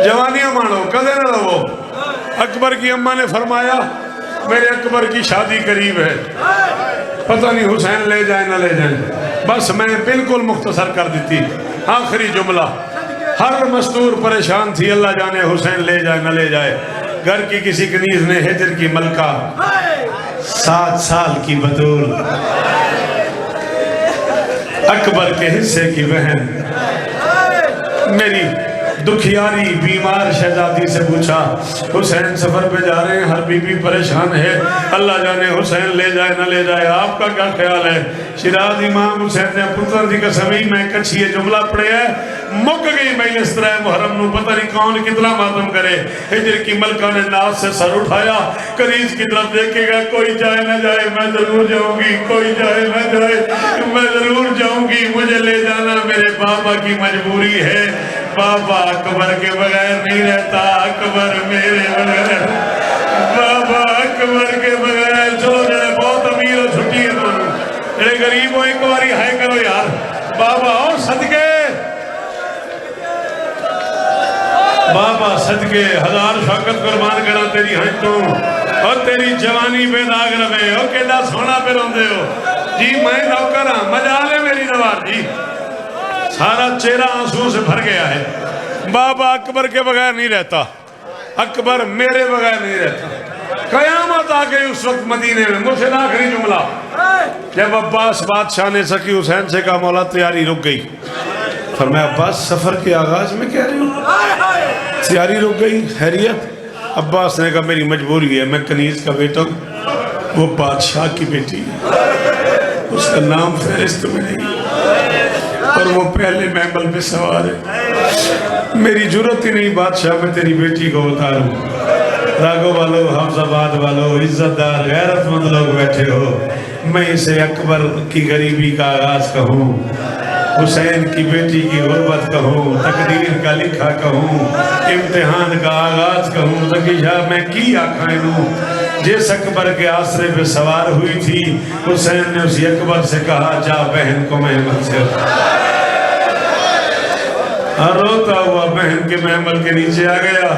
जवानियां मानो, कदे न रहो। अकबर की अम्मा ने फरमाया मेरे अकबर की शादी करीब है, पता नहीं हुसैन ले जाए ना ले जाए। बस मैं बिल्कुल मुख्तसर कर दी थी। आखिरी जुमला। हर मजदूर परेशान थी, अल्लाह जाने हुसैन ले जाए ना ले जाए। घर की किसी कनीज ने हिजर की मलका 7 साल की बतूल अकबर के हिस्से की बहन मेरी दुखियारी बीमार शहजादी से पूछा हुसैन सफर पे जा रहे हैं, हर बीबी परेशान है, अल्लाह जाने हुसैन ले जाए ना ले जाए, आपका क्या ख्याल है? शिराज इमाम हुसैन ने पुत्र की कसम ही मैं कच्छी जुमला पढ़े है, मुक गई मजलिस तरह मुहर्रम नू, पता नहीं कौन कितना मातम करे। हिजर की मलका ने नाज से सर उठाया, करीज की तरफ देखेगा, कोई जाए ना जाए मैं जरूर जाऊंगी, कोई जाए ना जाए मैं जरूर जाऊंगी, मुझे ले जाना मेरे बाबा की मजबूरी है। बाबा अकबर के बगैर नहीं रहता, अकबर मेरे बगैर, बाबा अकबर के बगैर। चलो जड़े बहुत अमीर हो छुट्टी है, तुम जड़े गरीब हो एक बारी हाय करो यार। बाबा और सदके, बाबा सदके 1000 शौकत कुर्बान करा तेरी हज तू, और तेरी जवानी बेदाग रवे। हो केड़ा सोना पे रोंदे हो जी, मैं नौकर हाँ, मजा ले मेरी दवार जी। सारा चेहरा आंसुओं से भर गया है। बाबा अकबर के बगैर नहीं रहता, अकबर मेरे बगैर नहीं रहता। कयामत आ गई उस वक्त मदीने में। मुझसे आखिरी जुमला, जब अब्बास बादशाह ने सकी हुसैन से कहा मौला तैयारी रुक गई। फरमाया अब्बास सफर के आगाज में कह रही हूँ तैयारी रुक गई, खैरियत? अब्बास ने कहा मेरी मजबूरी है, मैं कनीज का बेटा हूँ, वो बादशाह की बेटी है, उसका नाम फहरिस्त में नहीं, और वो पहले महमल पे सवार है। मेरी जरूरत ही नहीं बादशाह मैं तेरी बेटी को उतारूं। रागो वालों, हफ्जाबाद वालों, इज्जतदार गैरतमंद लोग बैठे हो, मैं इसे अकबर की गरीबी का आगाज कहूँ, हुसैन की बेटी की गुर्बत कहूँ, तकदीर का लिखा कहूँ, इम्तिहान का आगाज कहूँ, तकीशा मैं की आखा लूँ। जिस अकबर के आसरे पे सवार हुई थी, हुसैन ने उसी अकबर से कहा जा बहन को महमल से। रोता हुआ बहन के महमल के नीचे आ गया,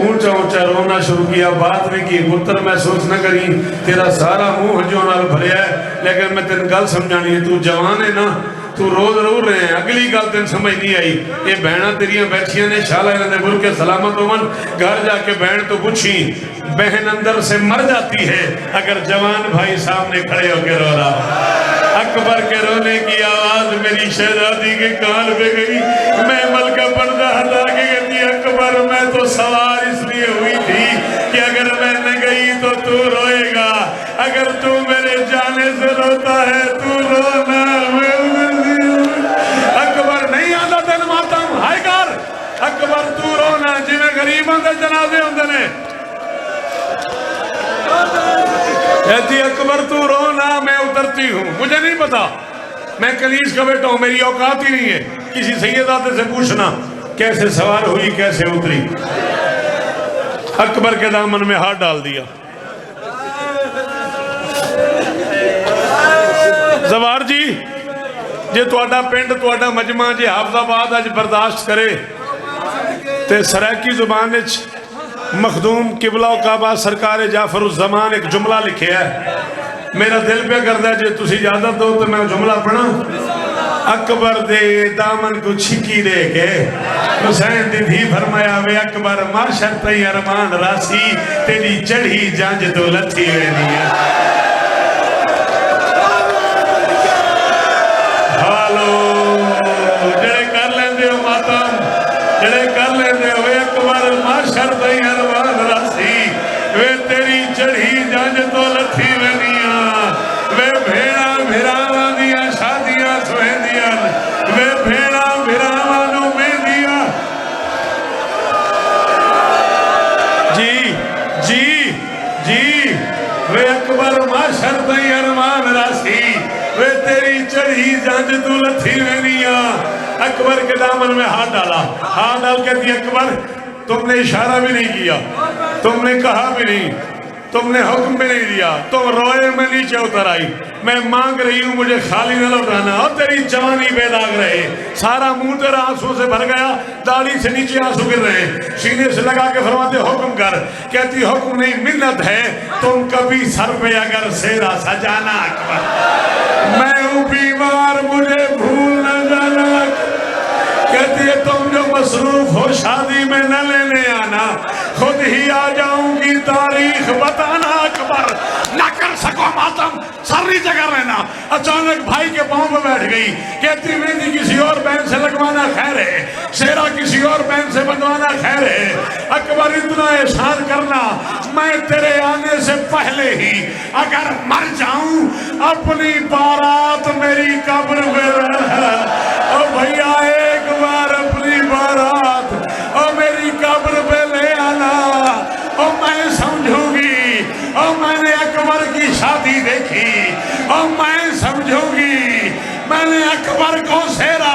ऊंचा ऊंचा रोना शुरू किया। बात नहीं की, पुत्र मैं सोच न करी, तेरा सारा मुंह हंजों नाल भरिया है, लेकिन मैं तेन गल समझानी है, तू जवान है ना, तू रोज रो रहे हैं, अगली गल तेन समझ नहीं आई। ये बहना तेरिया बैठिया ने, शाला इन्होंने बुरके सलामत होवन। घर जाके बहन तो पूछी, बहन अंदर से मर जाती है अगर जवान भाई सामने खड़े होकर रो रहा। अकबर के रोने की आवाज मेरी शहजादी के कान पे गई। मैं मल का पर्दा हटा के कहती अकबर मैं तो सवार इसलिए हुई थी कि अगर मैं न गई तो तू रोएगा, अगर तू मेरे जाने से रोता है तू रोना। अकबर नहीं आता तेन मातम हाय कर, अकबर तू रोना जिवें गरीबों के जनाजे होंदे ने। कहती अकबर तू रोना, मैं उतरती हूँ, मुझे नहीं पता, मैं कलीस का बेटा हूँ, मेरी औकात ही नहीं है किसी सैयदाते से पूछना कैसे सवार हुई कैसे उतरी। अकबर के दामन में हाथ डाल दिया। जवार जी जे तुहाडा पिंड तुहाडा मजमा जे हाफजाबाद अज बर्दाश्त करे ते सराकी जुबान मखदूम किबला काबा सरकार जाफर उस जमान एक जुमला लिखे है, मेरा दिल पे करता जे तुसी इजाजत दो तो मैं जुमला पढ़ा। अकबर दे दामन को छिकी दे के हुसैन दी धी फरमाया वे अकबर माशर तई अरमान रासी तेरी चढ़ी जंज तो लथी वेनी है। हालो जड़े कर लेंदे हो मातम, जड़े कर लेंदे हो वे अकबर माशर तई वे तेरी चढ़ी जंज तो लथी वनिया वे भेड़ा भिरावां दियां शादियां सुहेंदियां वे भेड़ा भिरावां नूं मेंदियां जी जी जी वे अकबर माशर तई अरमान रासी वे तेरी चढ़ी जंज तू लथी वनिया। अकबर के दामन में हाथ डाला, हाथ डाल के दिया अकबर तुमने इशारा भी नहीं किया, तुमने कहा भी नहीं, तुमने हुक्म भी नहीं दिया, तुम रोए में नीचे उतर आई, मैं मांग रही हूं मुझे खाली न लौटाना। और तेरी जवानी बेदाग रहे, सारा मुंह तेरा आंसू से भर गया, दाढ़ी से नीचे आंसू गिर रहे, सीने से लगा के फरमाते हुक्म कर। कहती हुक्म नहीं मिन्नत है, तुम कभी सर पे अगर सेरा सजाना अकबर, मैं हूं बीमार मुझे भूल न जाना। कहती है तुम जो मसरूफ हो शादी में न लेने आना, खुद ही आ जाऊंगी तारीख बताना अकबर। ना कर सको मातम, सर नीचे कर लेना। अचानक भाई के पांव पे बैठ गई, कहती मेहंदी किसी और बहन से लगवाना खैर है, सेरा किसी और बहन से बनवाना खैर है। अकबर इतना एहसान करना, मैं तेरे आने से पहले ही अगर मर जाऊं अपनी बारात मेरी कब्र में रहना। ओ भैया एक बार अपनी बारात और मेरी कब्र पे ले आना, और मैं समझूंगी और मैंने अकबर की शादी देखी, और मैं समझूंगी मैंने अकबर को सेरा